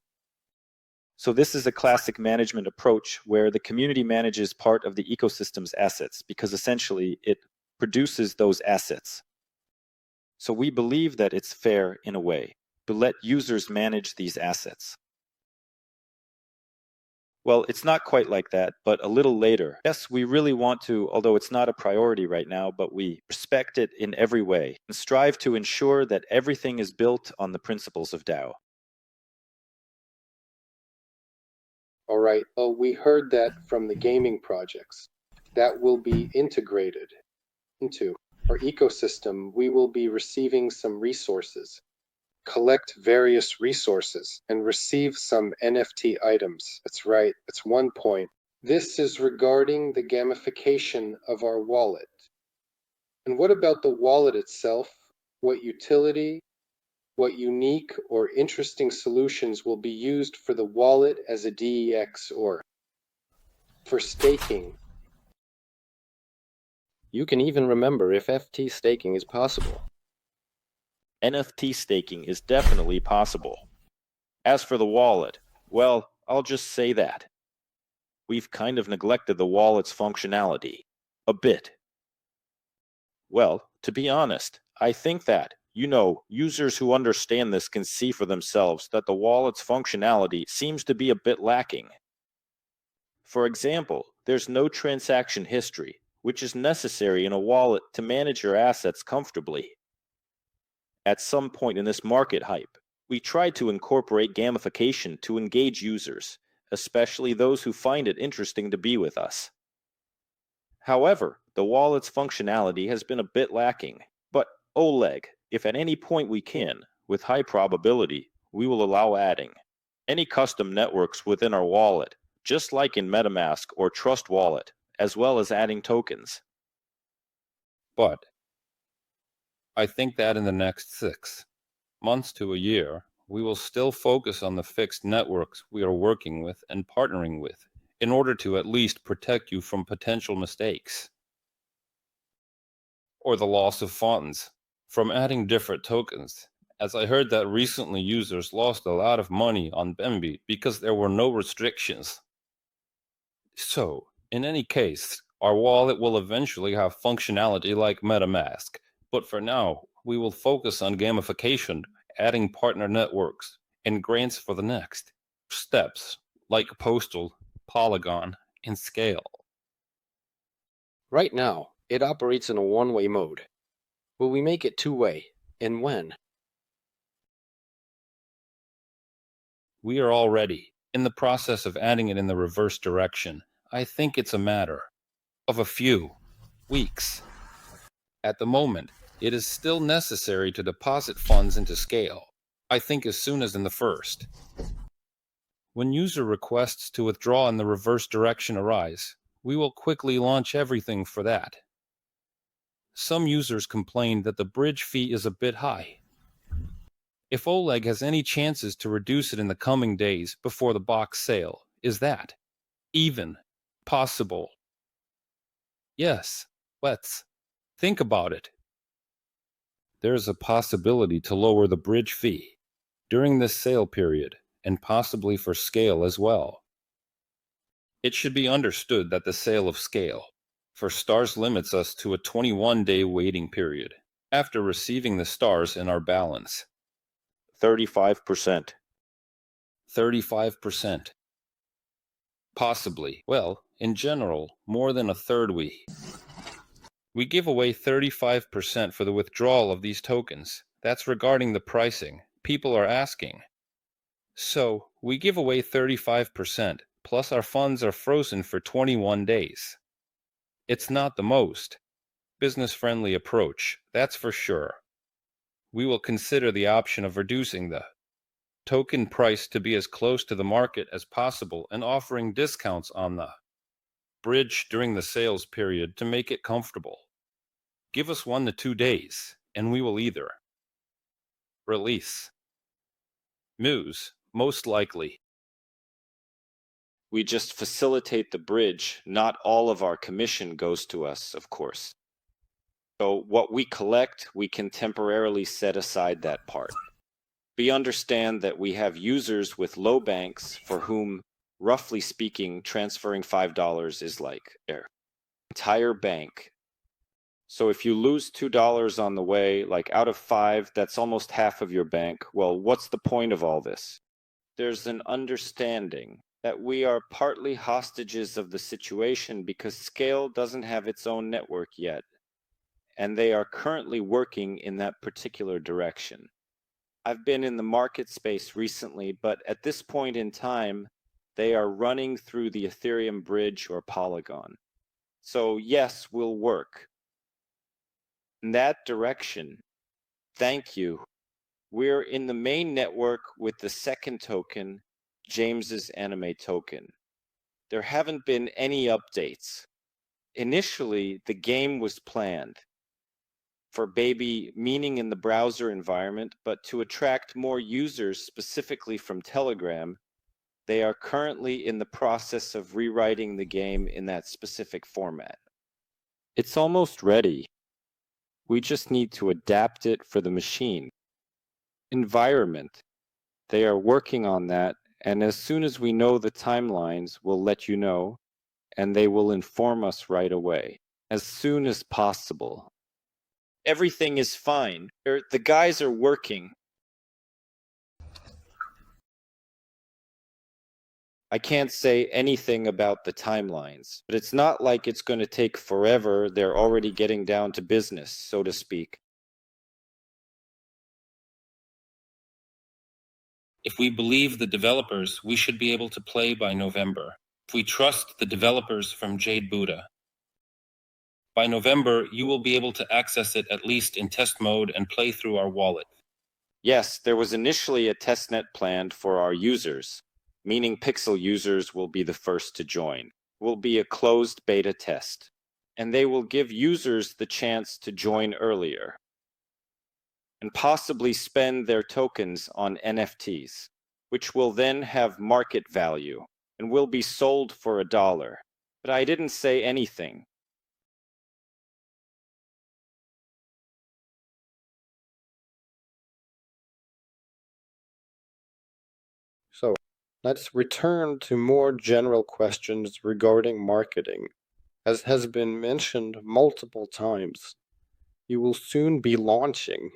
So this is a classic management approach where the community manages part of the ecosystem's assets because essentially it produces those assets. So we believe that it's fair in a way to let users manage these assets. Well, it's not quite like that, but a little later. Yes, we really want to, although it's not a priority right now, but we respect it in every way and strive to ensure that everything is built on the principles of DAO. All right, well, we heard that from the gaming projects. That will be integrated into our ecosystem. We will be receiving some resources, collect various resources, and receive some NFT items. That's right, that's one point. This is regarding the gamification of our wallet. And what about the wallet itself? What utility, what unique or interesting solutions will be used for the wallet as a DEX or for staking? You can even remember if FT staking is possible. NFT staking is definitely possible. As for the wallet, well, I'll just say that. We've kind of neglected the wallet's functionality. A bit. Well, to be honest, I think that, You know, users who understand this can see for themselves that the wallet's functionality seems to be a bit lacking. For example, there's no transaction history, which is necessary in a wallet to manage your assets comfortably. At some point in this market hype, we tried to incorporate gamification to engage users, especially those who find it interesting to be with us. However, the wallet's functionality has been a bit lacking, but Oleg, if at any point we can, with high probability, we will allow adding any custom networks within our wallet, just like in MetaMask or Trust Wallet, as well as adding tokens. But I think that in the next 6 months to a year, we will still focus on the fixed networks we are working with and partnering with in order to at least protect you from potential mistakes or the loss of funds from adding different tokens, as I heard that recently users lost a lot of money on Bemby because there were no restrictions. So, in any case, our wallet will eventually have functionality like MetaMask, but for now, we will focus on gamification, adding partner networks, and grants for the next steps like Postal, Polygon, and Scale. Right now, it operates in a one-way mode. Will we make it two-way, and when? We are already in the process of adding it in the reverse direction. I think it's a matter of a few weeks. At the moment, it is still necessary to deposit funds into Scale, I think as soon as in the first. When user requests to withdraw in the reverse direction arise, we will quickly launch everything for that. Some users complained that the bridge fee is a bit high. If Oleg has any chances to reduce it in the coming days before the box sale, is that even possible? Yes, let's think about it. There is a possibility to lower the bridge fee during this sale period and possibly for Scale as well. It should be understood that the sale of Scale for stars limits us to a 21-day waiting period after receiving the stars in our balance. 35%. 35%. Possibly. Well, in general, more than a third we give away 35% for the withdrawal of these tokens. That's regarding the pricing. People are asking. So, we give away 35%, plus our funds are frozen for 21 days. It's not the most business-friendly approach, that's for sure. We will consider the option of reducing the token price to be as close to the market as possible and offering discounts on the bridge during the sales period to make it comfortable. Give us 1 to 2 days, and we will either release Muse, most likely. We just facilitate the bridge. Not all of our commission goes to us, of course. So what we collect, we can temporarily set aside that part. We understand that we have users with low banks for whom, roughly speaking, transferring $5 is like their entire bank. So if you lose $2 on the way, like out of 5, that's almost half of your bank. Well, what's the point of all this? There's an understanding that we are partly hostages of the situation because Scale doesn't have its own network yet, and they are currently working in that particular direction. I've been in the market space recently, but at this point in time, they are running through the Ethereum bridge or Polygon. So yes, we'll work in that direction. Thank you. We're in the main network with the second token, James's anime token. There haven't been any updates. Initially, the game was planned for baby, meaning in the browser environment, but to attract more users specifically from Telegram, they are currently in the process of rewriting the game in that specific format. It's almost ready. We just need to adapt it for the machine environment. They are working on that, and as soon as we know the timelines, we'll let you know, and they will inform us right away, as soon as possible. Everything is fine. The guys are working. I can't say anything about the timelines, but it's not like it's going to take forever. They're already getting down to business, so to speak. If we believe the developers, we should be able to play by November. If we trust the developers from Jade Buddha. By November, you will be able to access it at least in test mode and play through our wallet. Yes, there was initially a testnet planned for our users, meaning Pixel users will be the first to join. It will be a closed beta test, and they will give users the chance to join earlier and possibly spend their tokens on NFTs, which will then have market value and will be sold for $1. But I didn't say anything. So, let's return to more general questions regarding marketing. As has been mentioned multiple times, you will soon be launching.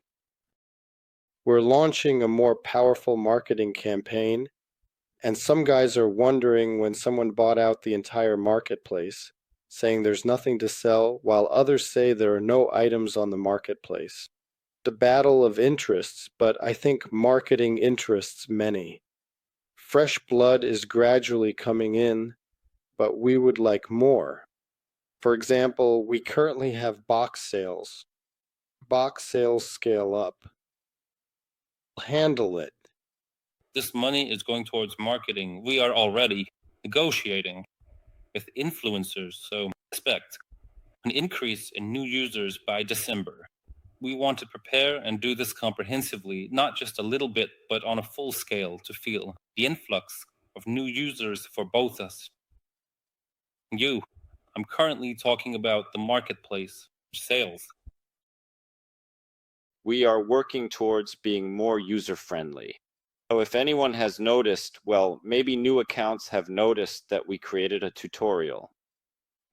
We're launching a more powerful marketing campaign, and some guys are wondering when someone bought out the entire marketplace, saying there's nothing to sell, while others say there are no items on the marketplace. The battle of interests, but I think marketing interests many. Fresh blood is gradually coming in, but we would like more. For example, we currently have box sales. Box sales scale up. Handle it. This money is going towards marketing. We are already negotiating with influencers, so expect an increase in new users by December. We want to prepare and do this comprehensively, not just a little bit, but on a full scale to feel the influx of new users for both us. You, I'm currently talking about the marketplace, sales. We are working towards being more user-friendly. So if anyone has noticed, well, maybe new accounts have noticed that we created a tutorial.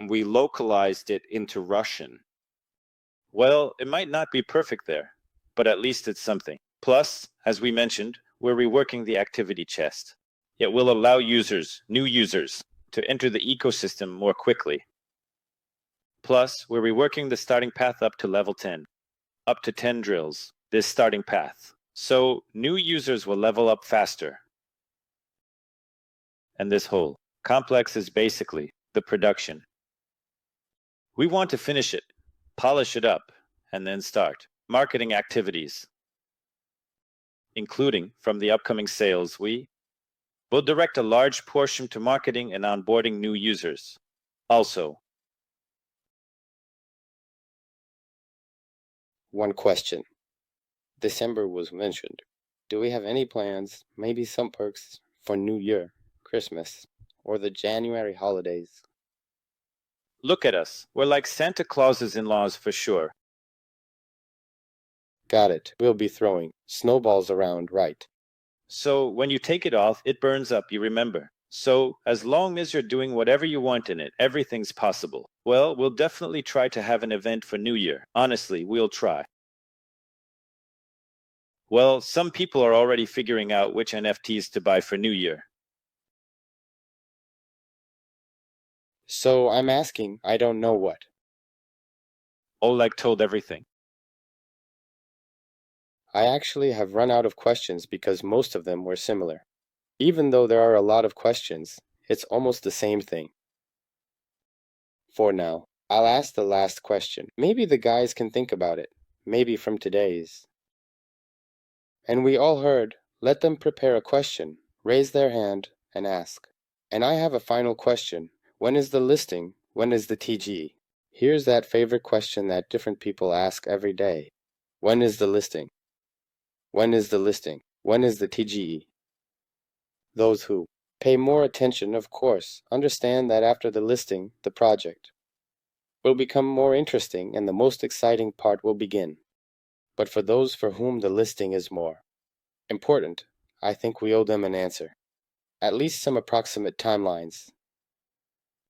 We localized it into Russian. Well, it might not be perfect there, but at least it's something. Plus, as we mentioned, we're reworking the activity chest. It will allow users, new users, to enter the ecosystem more quickly. Plus, we're reworking the starting path up to level 10. Up to 10 drills, this starting path. So new users will level up faster. And this whole complex is basically the production. We want to finish it, polish it up, and then start marketing activities, including from the upcoming sales. We will direct a large portion to marketing and onboarding new users. Also, one question. December was mentioned. Do we have any plans, maybe some perks, for New Year, Christmas, or the January holidays? Look at us. We're like Santa Claus's in-laws for sure. Got it. We'll be throwing snowballs around, right? So when you take it off, it burns up, you remember. So as long as you're doing whatever you want in it, everything's possible. Well, we'll definitely try to have an event for New Year. Honestly, we'll try. Well, some people are already figuring out which NFTs to buy for New Year. So I'm asking, I don't know what. Oleg told everything. I actually have run out of questions because most of them were similar. Even though there are a lot of questions, it's almost the same thing. For now, I'll ask the last question. Maybe the guys can think about it. Maybe from today's. And we all heard, let them prepare a question, raise their hand, and ask. And I have a final question. When is the listing? When is the TGE? Here's that favorite question that different people ask every day. When is the listing? When is the listing? When is the TGE? Those who pay more attention, of course, understand that after the listing, the project will become more interesting and the most exciting part will begin. But for those for whom the listing is more important, I think we owe them an answer. At least some approximate timelines.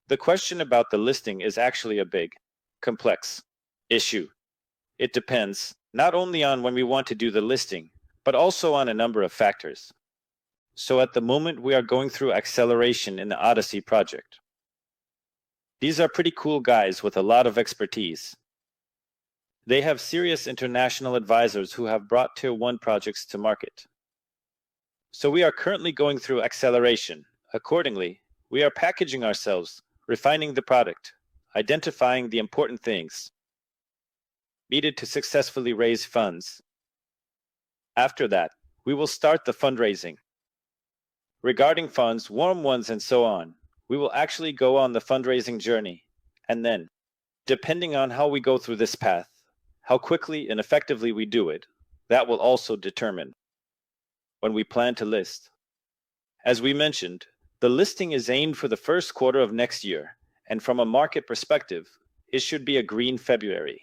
The question about the listing is actually a big, complex issue. it depends not only on when we want to do the listing, but also on a number of factors. So at the moment, we are going through acceleration in the Odyssey project. These are pretty cool guys with a lot of expertise. They have serious international advisors who have brought Tier 1 projects to market. So we are currently going through acceleration. Accordingly, we are packaging ourselves, refining the product, identifying the important things needed to successfully raise funds. After that, we will start the fundraising. Regarding funds, warm ones and so on, we will actually go on the fundraising journey. And then, depending on how we go through this path, how quickly and effectively we do it, that will also determine when we plan to list. As we mentioned, the listing is aimed for the first quarter of next year, and from a market perspective, it should be a green February.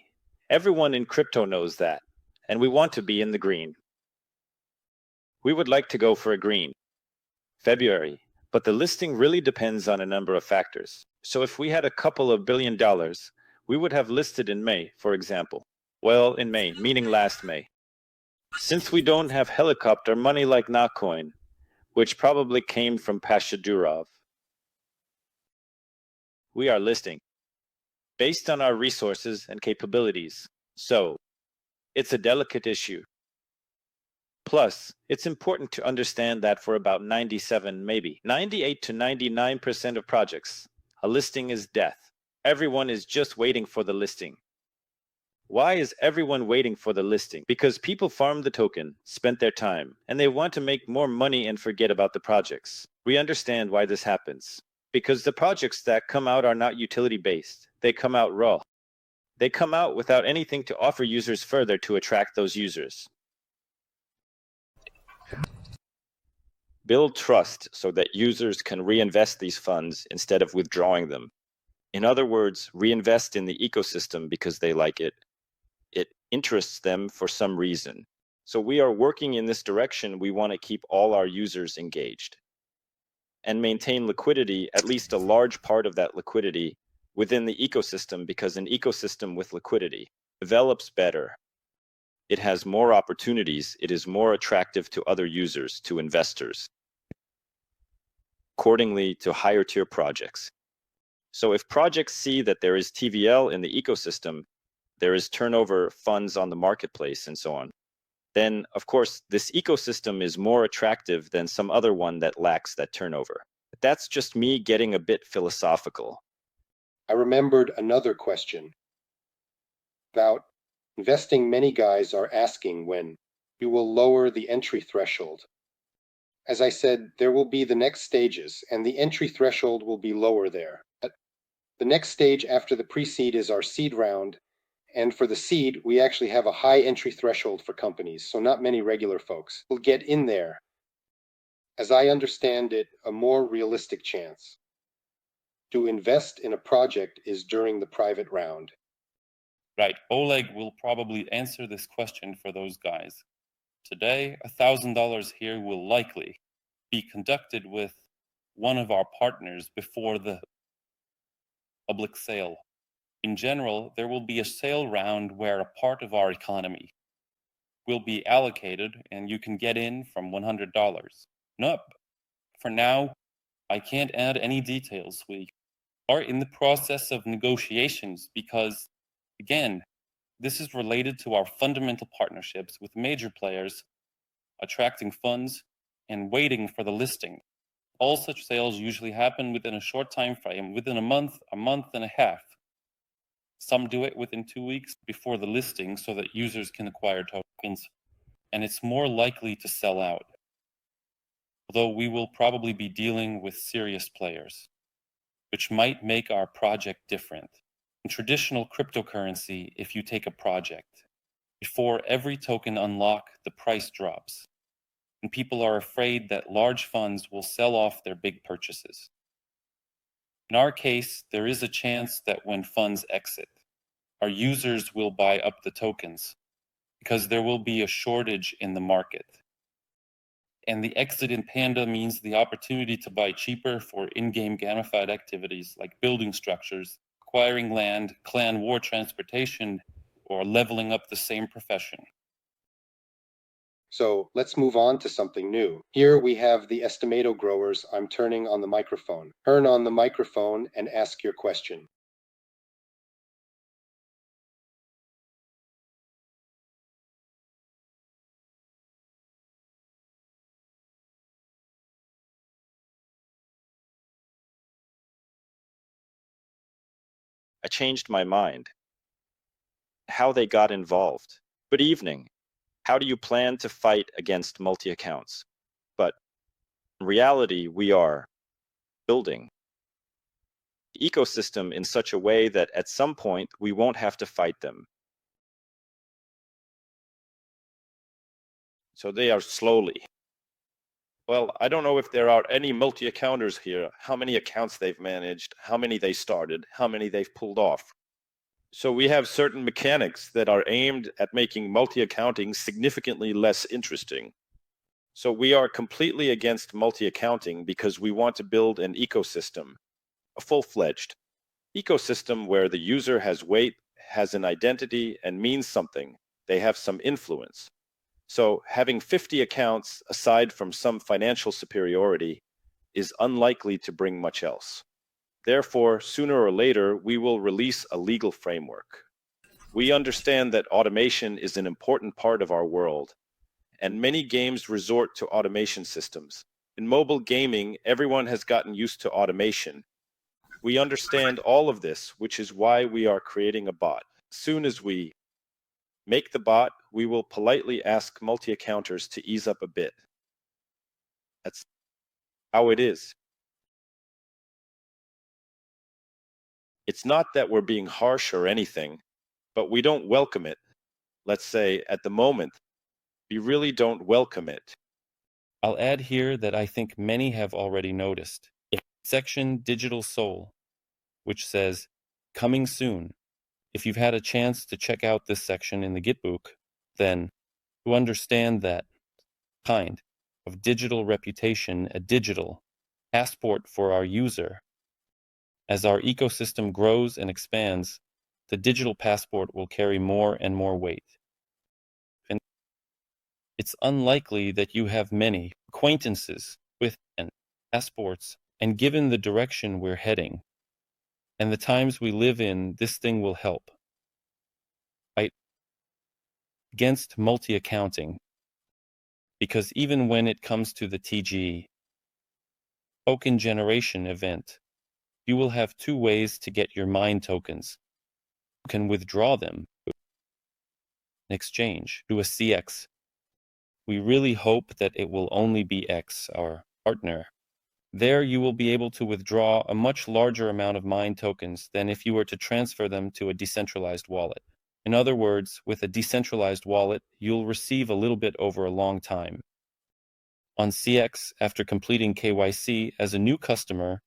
Everyone in crypto knows that, and we want to be in the green. We would like to go for a green February, but the listing really depends on a number of factors. So if we had a couple of $1 billion, we would have listed in May, for example. Well, in May, meaning last May. Since we don't have helicopter money like Nacoin, which probably came from Pasha Durov, we are listing based on our resources and capabilities. So, it's a delicate issue. Plus, it's important to understand that for about 97, maybe 98 to 99% of projects, a listing is death. Everyone is just waiting for the listing. Why is everyone waiting for the listing? Because people farmed the token, spent their time, and they want to make more money and forget about the projects. We understand why this happens. Because the projects that come out are not utility-based. They come out raw. They come out without anything to offer users further to attract those users. Build trust so that users can reinvest these funds instead of withdrawing them. In other words, reinvest in the ecosystem because they like it. It interests them for some reason. So we are working in this direction. We want to keep all our users engaged and maintain liquidity, at least a large part of that liquidity within the ecosystem, because an ecosystem with liquidity develops better. It has more opportunities. It is more attractive to other users, to investors, accordingly to higher tier projects. So if projects see that there is TVL in the ecosystem, there is turnover funds on the marketplace and so on, then of course this ecosystem is more attractive than some other one that lacks that turnover. But that's just me getting a bit philosophical. I remembered another question about investing. Many guys are asking when you will lower the entry threshold. As I said, there will be the next stages, and the entry threshold will be lower there. The next stage after the pre-seed is our seed round, and for the seed, we actually have a high entry threshold for companies, so not many regular folks will get in there. As I understand it, a more realistic chance to invest in a project is during the private round. Right, Oleg will probably answer this question for those guys. Today, $1,000 here will likely be conducted with one of our partners before the public sale. In general, there will be a sale round where a part of our economy will be allocated and you can get in from $100. Nope. For now, I can't add any details. We are in the process of negotiations because, again, this is related to our fundamental partnerships with major players, attracting funds and waiting for the listing. All such sales usually happen within a short time frame, within a month and a half. Some do it within 2 weeks before the listing so that users can acquire tokens, and it's more likely to sell out. Although we will probably be dealing with serious players, which might make our project different. In traditional cryptocurrency, if you take a project, before every token unlock, the price drops, and people are afraid that large funds will sell off their big purchases. In our case, there is a chance that when funds exit, our users will buy up the tokens because there will be a shortage in the market. And the exit in Panda means the opportunity to buy cheaper for in-game gamified activities like building structures, acquiring land, clan war transportation, or leveling up the same profession. So let's move on to something new. Here we have the estimato growers. I'm turning on the microphone. Turn on the microphone and ask your question. I changed my mind. How they got involved. Good evening. How do you plan to fight against multi-accounts? But in reality, we are building the ecosystem in such a way that at some point we won't have to fight them. So they are slowly. Well, I don't know if there are any multi-accounters here, how many accounts they've managed, how many they started, how many they've pulled off. So we have certain mechanics that are aimed at making multi-accounting significantly less interesting. So we are completely against multi-accounting because we want to build an ecosystem, a full-fledged ecosystem where the user has weight, has an identity, and means something. They have some influence. So having 50 accounts, aside from some financial superiority, is unlikely to bring much else. Therefore, sooner or later, we will release a legal framework. We understand that automation is an important part of our world, and many games resort to automation systems. In mobile gaming, everyone has gotten used to automation. We understand all of this, which is why we are creating a bot. As soon as we make the bot, we will politely ask multi-accounters to ease up a bit. That's how it is. It's not that we're being harsh or anything, but we don't welcome it. Let's say, at the moment, we really don't welcome it. I'll add here that I think many have already noticed. Section Digital Soul, which says, coming soon. If you've had a chance to check out this section in the Gitbook, then to understand that kind of digital reputation, a digital passport for our user. As our ecosystem grows and expands, the digital passport will carry more and more weight. And it's unlikely that you have many acquaintances with and passports, and given the direction we're heading, and the times we live in, this thing will help. Fight against multi-accounting, because even when it comes to the TG token generation event, you will have two ways to get your mine tokens. You can withdraw them in exchange to a CX. We really hope that it will only be X, our partner. There you will be able to withdraw a much larger amount of mine tokens than if you were to transfer them to a decentralized wallet. In other words, with a decentralized wallet, you'll receive a little bit over a long time. On CX, after completing KYC as a new customer,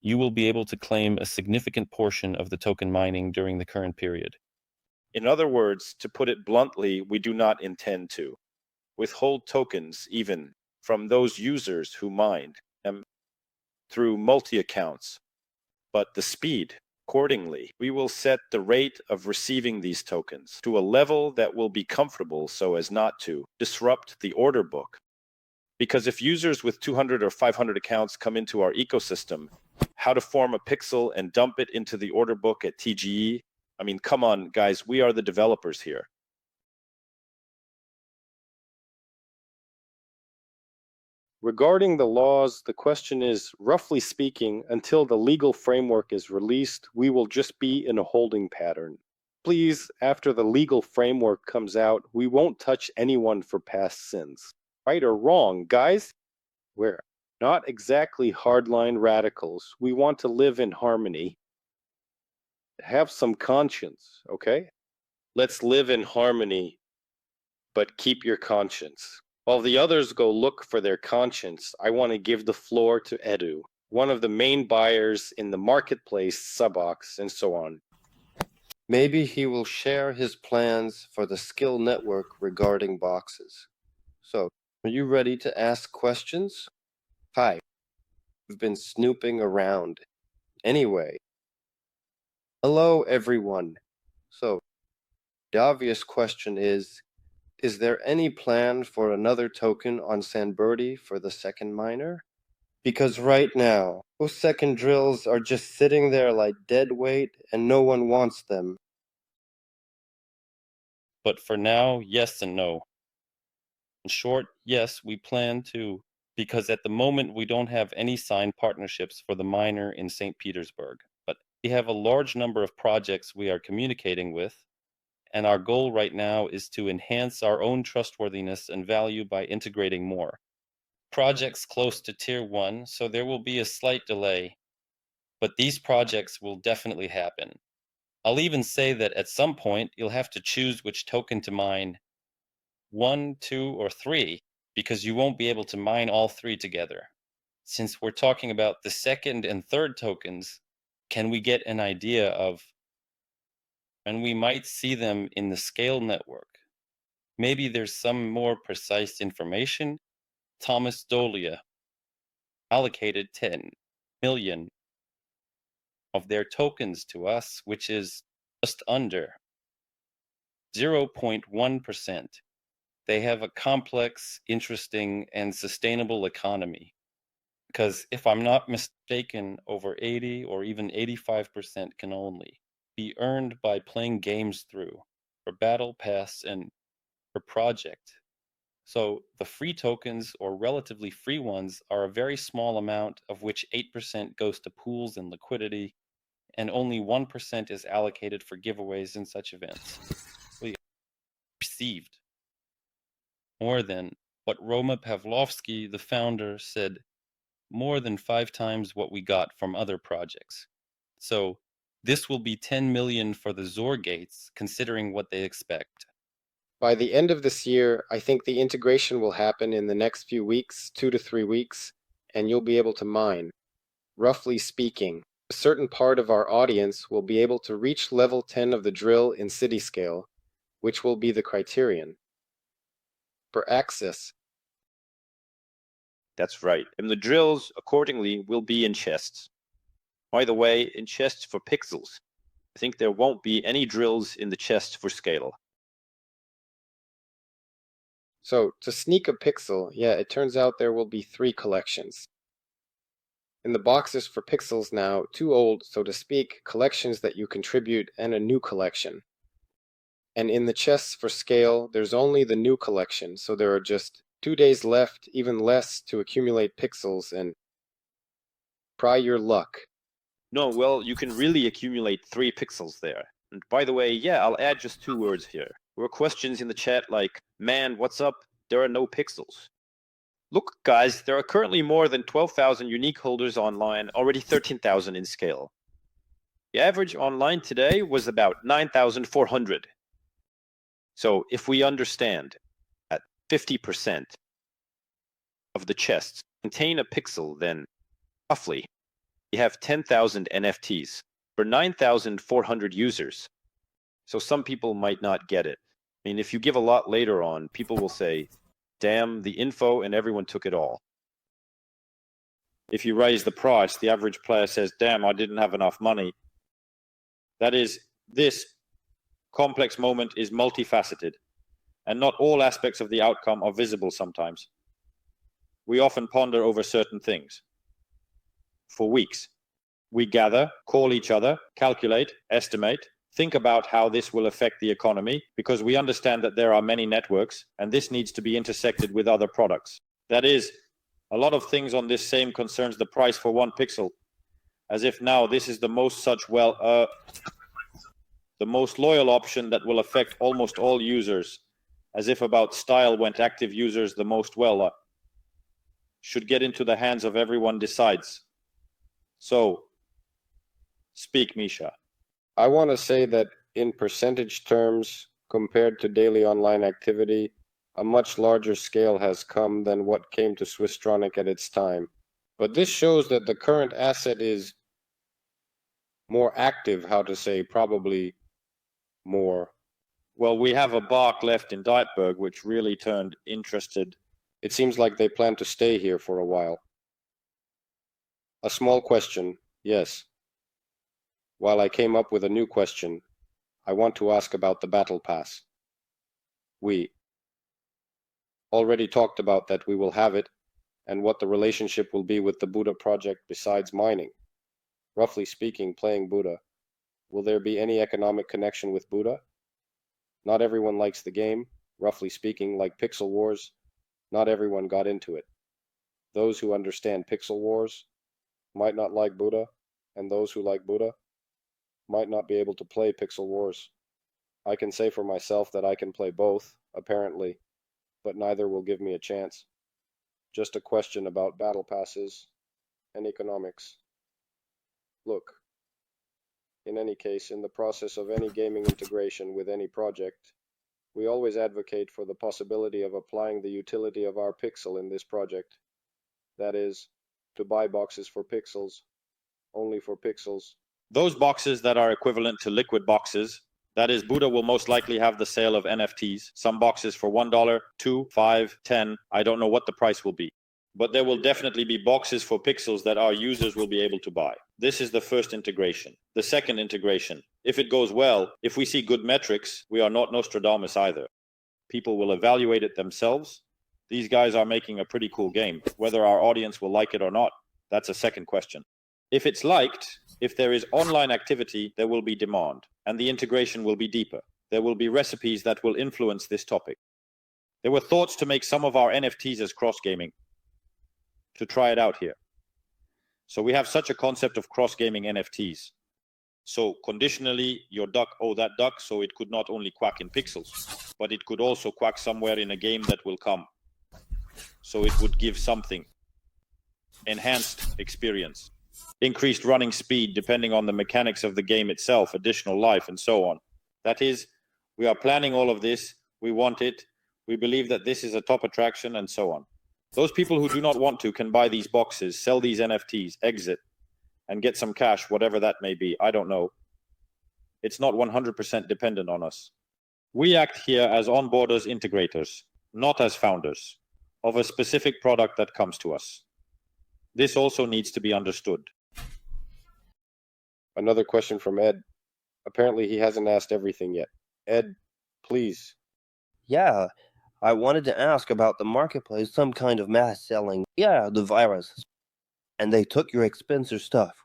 you will be able to claim a significant portion of the token mining during the current period. In other words, to put it bluntly, we do not intend to withhold tokens even from those users who mine them through multi-accounts, but the speed. Accordingly, we will set the rate of receiving these tokens to a level that will be comfortable so as not to disrupt the order book. Because if users with 200 or 500 accounts come into our ecosystem, how to form a pixel and dump it into the order book at TGE? I mean, come on, guys, we are the developers here. Regarding the laws, the question is, roughly speaking, until the legal framework is released, we will just be in a holding pattern. Please, after the legal framework comes out, we won't touch anyone for past sins. Right or wrong, guys? We're not exactly hardline radicals. We want to live in harmony. Have some conscience, okay? Let's live in harmony, but keep your conscience. While the others go look for their conscience, I want to give the floor to Edu, one of the main buyers in the marketplace, Subox, and so on. Maybe he will share his plans for the skill network regarding boxes. So, are you ready to ask questions? Hi, we've been snooping around. Anyway, hello everyone. So, The obvious question is there any plan for another token on San Bertie for the second miner? Because right now, those second drills are just sitting there like dead weight and no one wants them. But for now, yes and no. In short, yes, we plan to, because at the moment we don't have any signed partnerships for the miner in St. Petersburg. But we have a large number of projects we are communicating with, and our goal right now is to enhance our own trustworthiness and value by integrating more. Projects close to Tier 1, so there will be a slight delay, but these projects will definitely happen. I'll even say that at some point you'll have to choose which token to mine, 1, 2, or 3, because you won't be able to mine all 3 together. Since we're talking about the second and third tokens, can we get an idea of when we might see them in the scale network? Maybe there's some more precise information. Thomas Dolia allocated 10 million of their tokens to us, which is just under 0.1%. They have a complex, interesting, and sustainable economy. Because if I'm not mistaken, over 80 or even 85% can only be earned by playing games through, for Battle Pass and per project. So the free tokens, or relatively free ones, are a very small amount, of which 8% goes to pools and liquidity, and only 1% is allocated for giveaways in such events. We received more than what Roma Pavlovsky, the founder, said, more than 5 times what we got from other projects. So this will be 10 million for the Zor gates, considering what they expect. By the end of this year, I think the integration will happen in the next few weeks, 2 to 3 weeks, and you'll be able to mine. Roughly speaking, a certain part of our audience will be able to reach level 10 of the drill in city scale, which will be the criterion. For access. That's right. And the drills, accordingly, will be in chests. By the way, in chests for pixels. I think there won't be any drills in the chest for scale. So, to sneak a pixel, yeah, it turns out there will be 3 collections. In the boxes for pixels now, 2 old, so to speak, collections that you contribute and a new collection. And in the chests for scale, there's only the new collection, so there are just 2 days left, even less, to accumulate pixels and try your luck. No, well, you can really accumulate 3 pixels there. And by the way, yeah, I'll add just 2 words here. There were questions in the chat like, man, what's up? There are no pixels. Look, guys, there are currently more than 12,000 unique holders online, already 13,000 in scale. The average online today was about 9,400. So if we understand that 50% of the chests contain a pixel, then roughly you have 10,000 NFTs for 9,400 users. So some people might not get it. I mean, if you give a lot later on, people will say, damn, the info and everyone took it all. If you raise the price, the average player says, damn, I didn't have enough money. That is, this complex moment is multifaceted, and not all aspects of the outcome are visible sometimes. We often ponder over certain things. For weeks, we gather, call each other, calculate, estimate, think about how this will affect the economy, because we understand that there are many networks, and this needs to be intersected with other products. That is, a lot of things on this same concerns the price for 1 pixel, as if now this is the most the most loyal option that will affect almost all users, as if about style went active users the most well, should get into the hands of everyone decides. So, speak, Misha. I want to say that in percentage terms, compared to daily online activity, a much larger scale has come than what came to Swisstronic at its time. But this shows that the current asset is more active, how to say, probably more. Well, we have a bark left in Deitberg, which really turned interested. It seems like they plan to stay here for a while. A small question, yes. While I came up with a new question, I want to ask about the Battle Pass. We already talked about that we will have it, and what the relationship will be with the Buddha project besides mining. Roughly speaking, playing Buddha, will there be any economic connection with Buddha? Not everyone likes the game. Roughly speaking, like Pixel Wars, not everyone got into it. Those who understand Pixel Wars might not like Buddha, and those who like Buddha might not be able to play Pixel Wars. I can say for myself that I can play both, apparently, but neither will give me a chance. Just a question about battle passes and economics. Look, in any case, in the process of any gaming integration with any project, we always advocate for the possibility of applying the utility of our pixel in this project. That is, to buy boxes for pixels, only for pixels. Those boxes that are equivalent to liquid boxes, that is, Buddha will most likely have the sale of NFTs, some boxes for $1, $2, $5, $10, I don't know what the price will be. But there will definitely be boxes for pixels that our users will be able to buy. This is the first integration. The second integration, if it goes well, if we see good metrics, we are not Nostradamus either. People will evaluate it themselves. These guys are making a pretty cool game. Whether our audience will like it or not, that's a second question. If it's liked, if there is online activity, there will be demand, and the integration will be deeper. There will be recipes that will influence this topic. There were thoughts to make some of our NFTs as cross-gaming, to try it out here. So we have such a concept of cross-gaming NFTs. So conditionally, your duck, oh, that duck, so it could not only quack in pixels, but it could also quack somewhere in a game that will come. So it would give something. Enhanced experience. Increased running speed depending on the mechanics of the game itself, additional life, and so on. That is, we are planning all of this, we want it, we believe that this is a top attraction, and so on. Those people who do not want to can buy these boxes, sell these NFTs, exit, and get some cash, whatever that may be. I don't know. It's not 100% dependent on us. We act here as onboarders, integrators, not as founders of a specific product that comes to us. This also needs to be understood. Another question from Ed. Apparently he hasn't asked everything yet. Ed, please. Yeah, I wanted to ask about the marketplace, some kind of mass selling. Yeah, the virus. And they took your expensive stuff.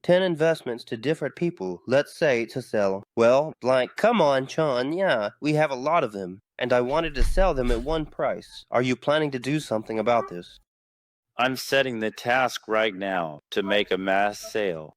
10 investments to different people, let's say, to sell. Well, like, come on, Sean, yeah, we have a lot of them. And I wanted to sell them at one price. Are you planning to do something about this? I'm setting the task right now to make a mass sale.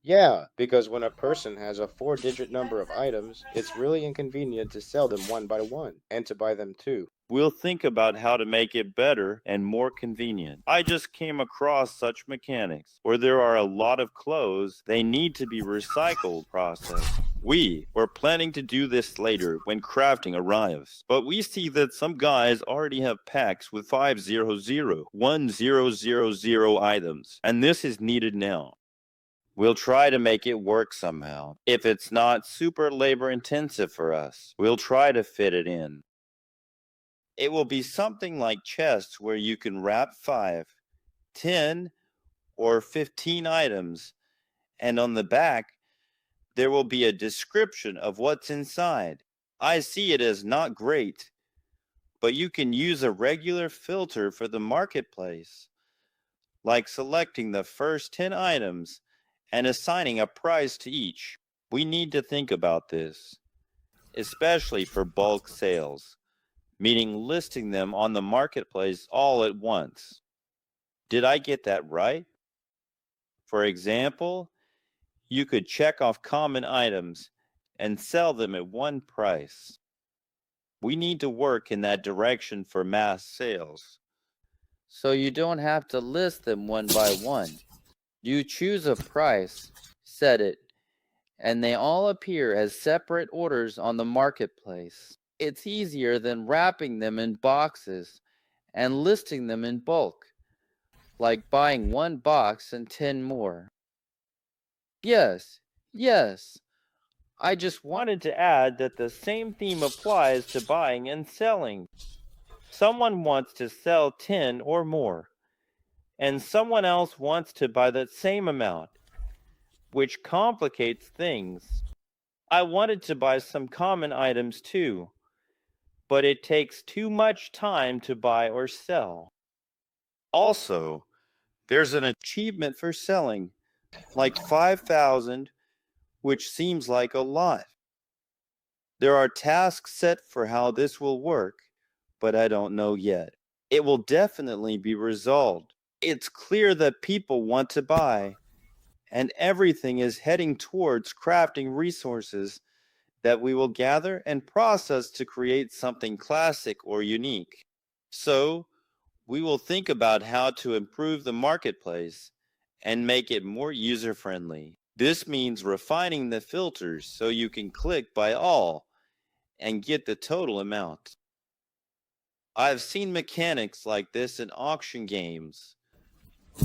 Yeah, because when a person has a 4-digit number of items, it's really inconvenient to sell them one by one, and to buy them too. We'll think about how to make it better and more convenient. I just came across such mechanics where there are a lot of clothes, they need to be recycled processed. We were planning to do this later when crafting arrives, but we see that some guys already have packs with 1000 items, and this is needed now. We'll try to make it work somehow. If it's not super labor intensive for us, we'll try to fit it in. It will be something like chests where you can wrap 5, 10, or 15 items, and on the back, there will be a description of what's inside. I see it as not great, but you can use a regular filter for the marketplace, like selecting the first 10 items and assigning a price to each. We need to think about this, especially for bulk sales, meaning listing them on the marketplace all at once. Did I get that right? For example, you could check off common items and sell them at one price. We need to work in that direction for mass sales. So you don't have to list them one by one. You choose a price, set it, and they all appear as separate orders on the marketplace. It's easier than wrapping them in boxes and listing them in bulk, like buying one box and 10 more. Yes, I just Wanted to add that the same theme applies to buying and selling. Someone wants to sell 10 or more, and someone else wants to buy that same amount, which complicates things. I wanted to buy some common items too, but it takes too much time to buy or sell. Also, there's an achievement for selling, like 5,000, which seems like a lot. There are tasks set for how this will work, but I don't know yet. It will definitely be resolved. It's clear that people want to buy, and everything is heading towards crafting resources that we will gather and process to create something classic or unique. So, we will think about how to improve the marketplace and make it more user-friendly. This means refining the filters so you can click buy all and get the total amount. I've seen mechanics like this in auction games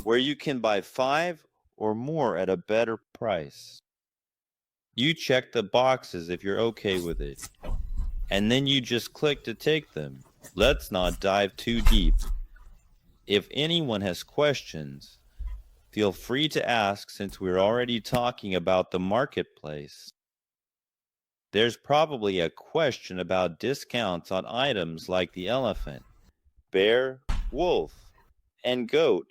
where you can buy 5 or more at a better price. You check the boxes if you're okay with it, and then you just click to take them. Let's not dive too deep. If anyone has questions, feel free to ask since we're already talking about the marketplace. There's probably a question about discounts on items like the elephant, bear, wolf, and goat,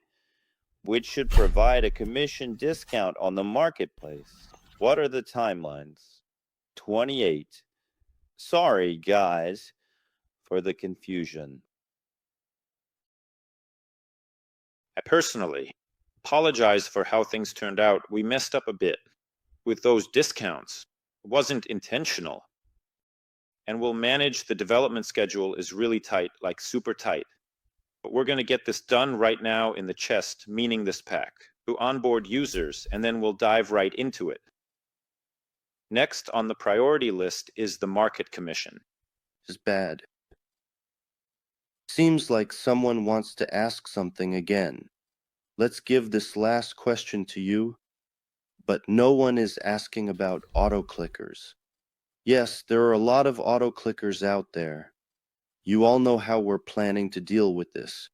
which should provide a commission discount on the marketplace. What are the timelines? 28. Sorry, guys, for the confusion. I personally apologize for how things turned out. We messed up a bit with those discounts. It wasn't intentional. And we'll manage the development schedule is really tight, like super tight. But we're going to get this done right now in the chest, meaning this pack, to onboard users, and then we'll dive right into it. Next on the priority list is the market commission. Is bad. Seems like someone wants to ask something again. Let's give this last question to you, but no one is asking about auto-clickers. Yes, there are a lot of auto-clickers out there. You all know how we're planning to deal with this.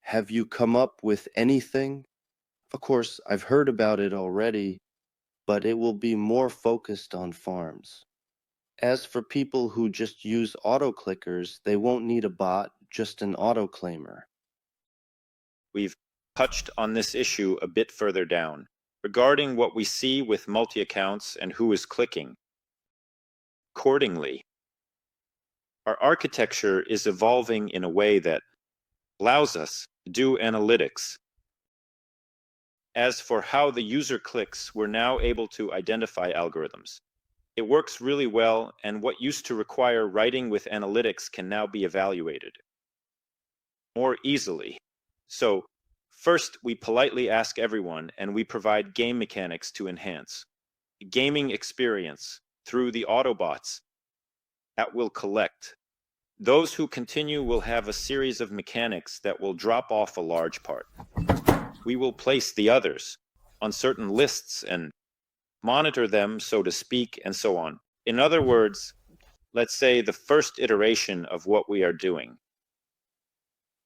Have you come up with anything? Of course, I've heard about it already, but it will be more focused on farms. As for people who just use auto-clickers, they won't need a bot, just an auto-claimer. We've touched on this issue a bit further down, regarding what we see with multi-accounts and who is clicking. Accordingly, our architecture is evolving in a way that allows us to do analytics. As for how the user clicks, we're now able to identify algorithms. It works really well, and what used to require writing with analytics can now be evaluated more easily. So, first, we politely ask everyone, and we provide game mechanics to enhance the gaming experience through the Autobots that will collect. Those who continue will have a series of mechanics that will drop off a large part. We will place the others on certain lists and monitor them, so to speak, and so on. In other words, let's say the first iteration of what we are doing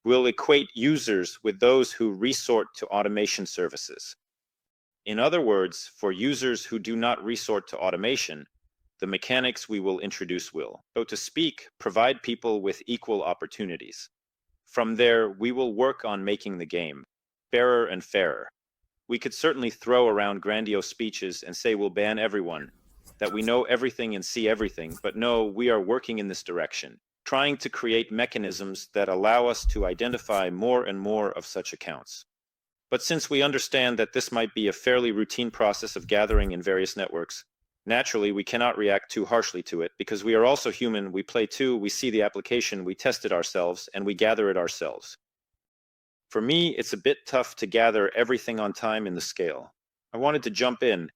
will equate users with those who resort to automation services. In other words, for users who do not resort to automation, the mechanics we will introduce will, so to speak, provide people with equal opportunities. From there, we will work on making the game fairer and fairer. We could certainly throw around grandiose speeches and say we'll ban everyone, that we know everything and see everything, but no, we are working in this direction, trying to create mechanisms that allow us to identify more and more of such accounts. But since we understand that this might be a fairly routine process of gathering in various networks, naturally we cannot react too harshly to it, because we are also human, we play too, we see the application, we test it ourselves, and we gather it ourselves. For me, it's a bit tough to gather everything on time in the scale. I wanted to jump in,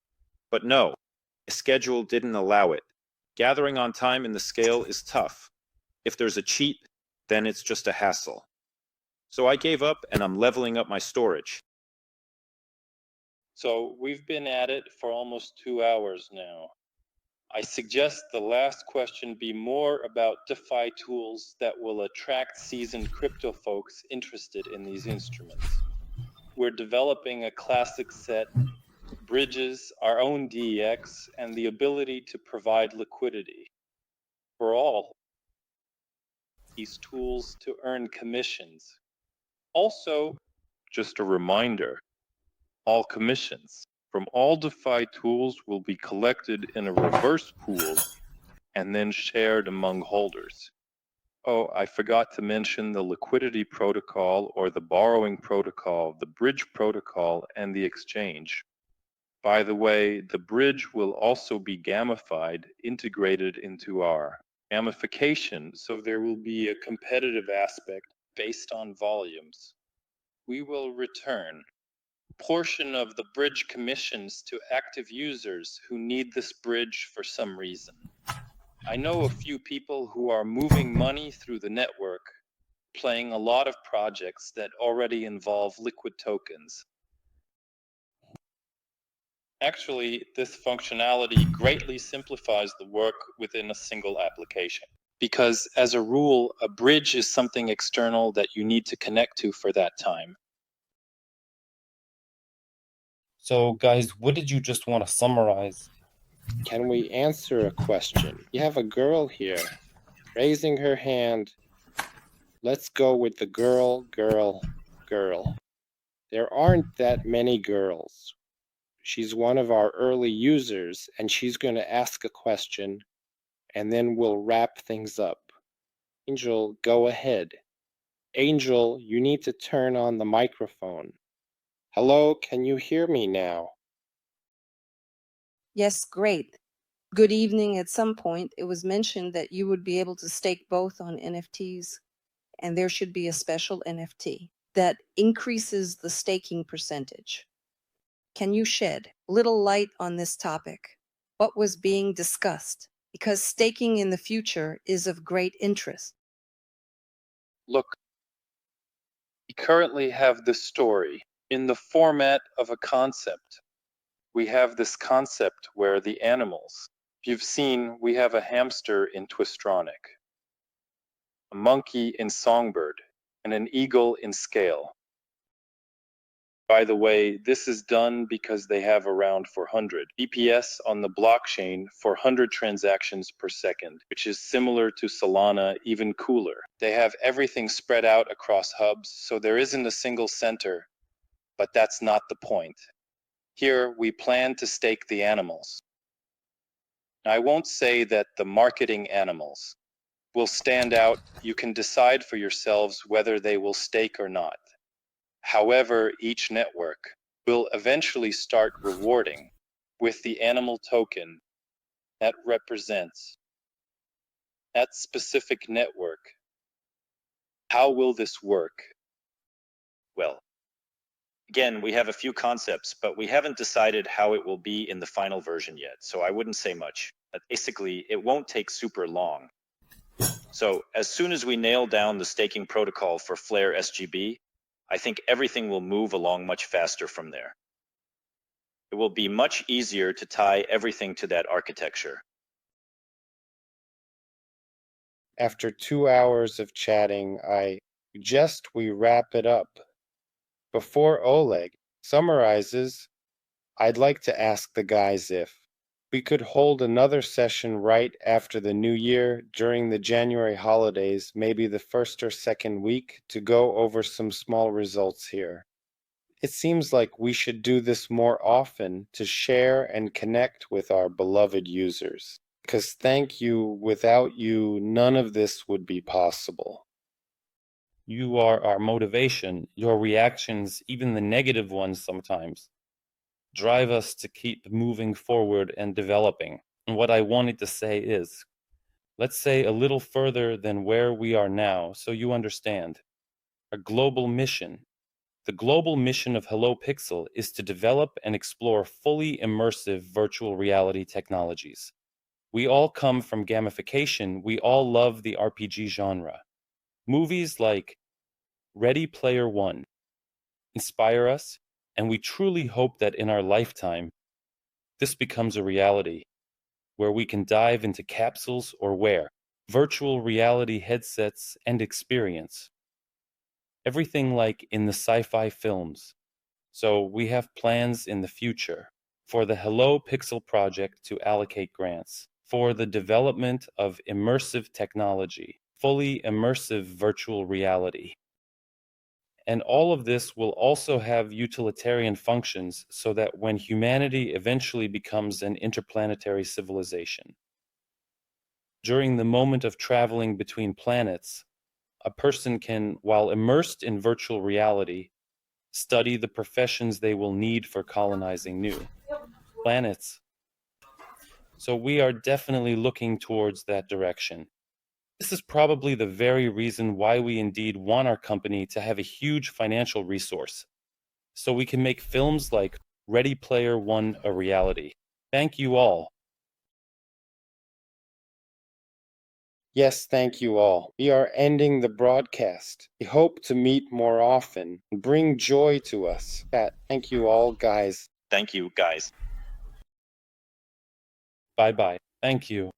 but no, the schedule didn't allow it. Gathering on time in the scale is tough. If there's a cheat, then it's just a hassle. So I gave up and I'm leveling up my storage. So we've been at it for almost 2 hours now. I suggest the last question be more about DeFi tools that will attract seasoned crypto folks interested in these instruments. We're developing a classic set bridges, our own DEX, and the ability to provide liquidity for all these tools to earn commissions. Also, just a reminder, all commissions from all DeFi tools will be collected in a reverse pool and then shared among holders. Oh, I forgot to mention the liquidity protocol or the borrowing protocol, the bridge protocol, and the exchange. By the way, the bridge will also be gamified, integrated into our gamification, so there will be a competitive aspect based on volumes. We will return a portion of the bridge commissions to active users who need this bridge for some reason. I know a few people who are moving money through the network, playing a lot of projects that already involve liquid tokens. Actually, this functionality greatly simplifies the work within a single application. Because as a rule, a bridge is something external that you need to connect to for that time. So, guys, what did you just want to summarize? Can we answer a question? You have a girl here raising her hand. Let's go with the girl. There aren't that many girls. She's one of our early users, and she's going to ask a question, and then we'll wrap things up. Angel, go ahead. Angel, you need to turn on the microphone. Hello, can you hear me now? Yes, great. Good evening. At some point, it was mentioned that you would be able to stake both on NFTs, and there should be a special NFT that increases the staking percentage. Can you shed little light on this topic? What was being discussed? Because staking in the future is of great interest. Look, we currently have this story in the format of a concept. We have this concept where the animals, if you've seen, we have a hamster in Twistronic, a monkey in Songbird, and an eagle in Scale. By the way, this is done because they have around 400 BPS on the blockchain for 100 transactions per second, which is similar to Solana, even cooler. They have everything spread out across hubs, so there isn't a single center, but that's not the point. Here, we plan to stake the animals. I won't say that the marketing animals will stand out. You can decide for yourselves whether they will stake or not. However, each network will eventually start rewarding with the animal token that represents that specific network. How will this work? Well, again, we have a few concepts, but we haven't decided how it will be in the final version yet, so I wouldn't say much. But basically, it won't take super long. So as soon as we nail down the staking protocol for Flare SGB, I think everything will move along much faster from there. It will be much easier to tie everything to that architecture. After 2 hours of chatting, I suggest we wrap it up. Before Oleg summarizes, I'd like to ask the guys if we could hold another session right after the new year during the January holidays, maybe the first or second week, to go over some small results here. It seems like we should do this more often to share and connect with our beloved users. Because thank you, without you, none of this would be possible. You are our motivation. Your reactions, even the negative ones sometimes, drive us to keep moving forward and developing. And what I wanted to say is, let's say a little further than where we are now, so you understand. A global mission. The global mission of Hello Pixel is to develop and explore fully immersive virtual reality technologies. We all come from gamification. We all love the RPG genre. Movies like Ready Player One inspire us, and we truly hope that in our lifetime, this becomes a reality, where we can dive into capsules or wear virtual reality headsets and experience everything like in the sci-fi films. So we have plans in the future for the Hello Pixel project to allocate grants for the development of immersive technology, fully immersive virtual reality. And all of this will also have utilitarian functions so that when humanity eventually becomes an interplanetary civilization, during the moment of traveling between planets, a person can, while immersed in virtual reality, study the professions they will need for colonizing new planets. So we are definitely looking towards that direction. This is probably the very reason why we indeed want our company to have a huge financial resource, so we can make films like Ready Player One a reality. Thank you all. Yes, thank you all. We are ending the broadcast. We hope to meet more often and bring joy to us. Thank you all, guys. Thank you, guys. Bye-bye. Thank you.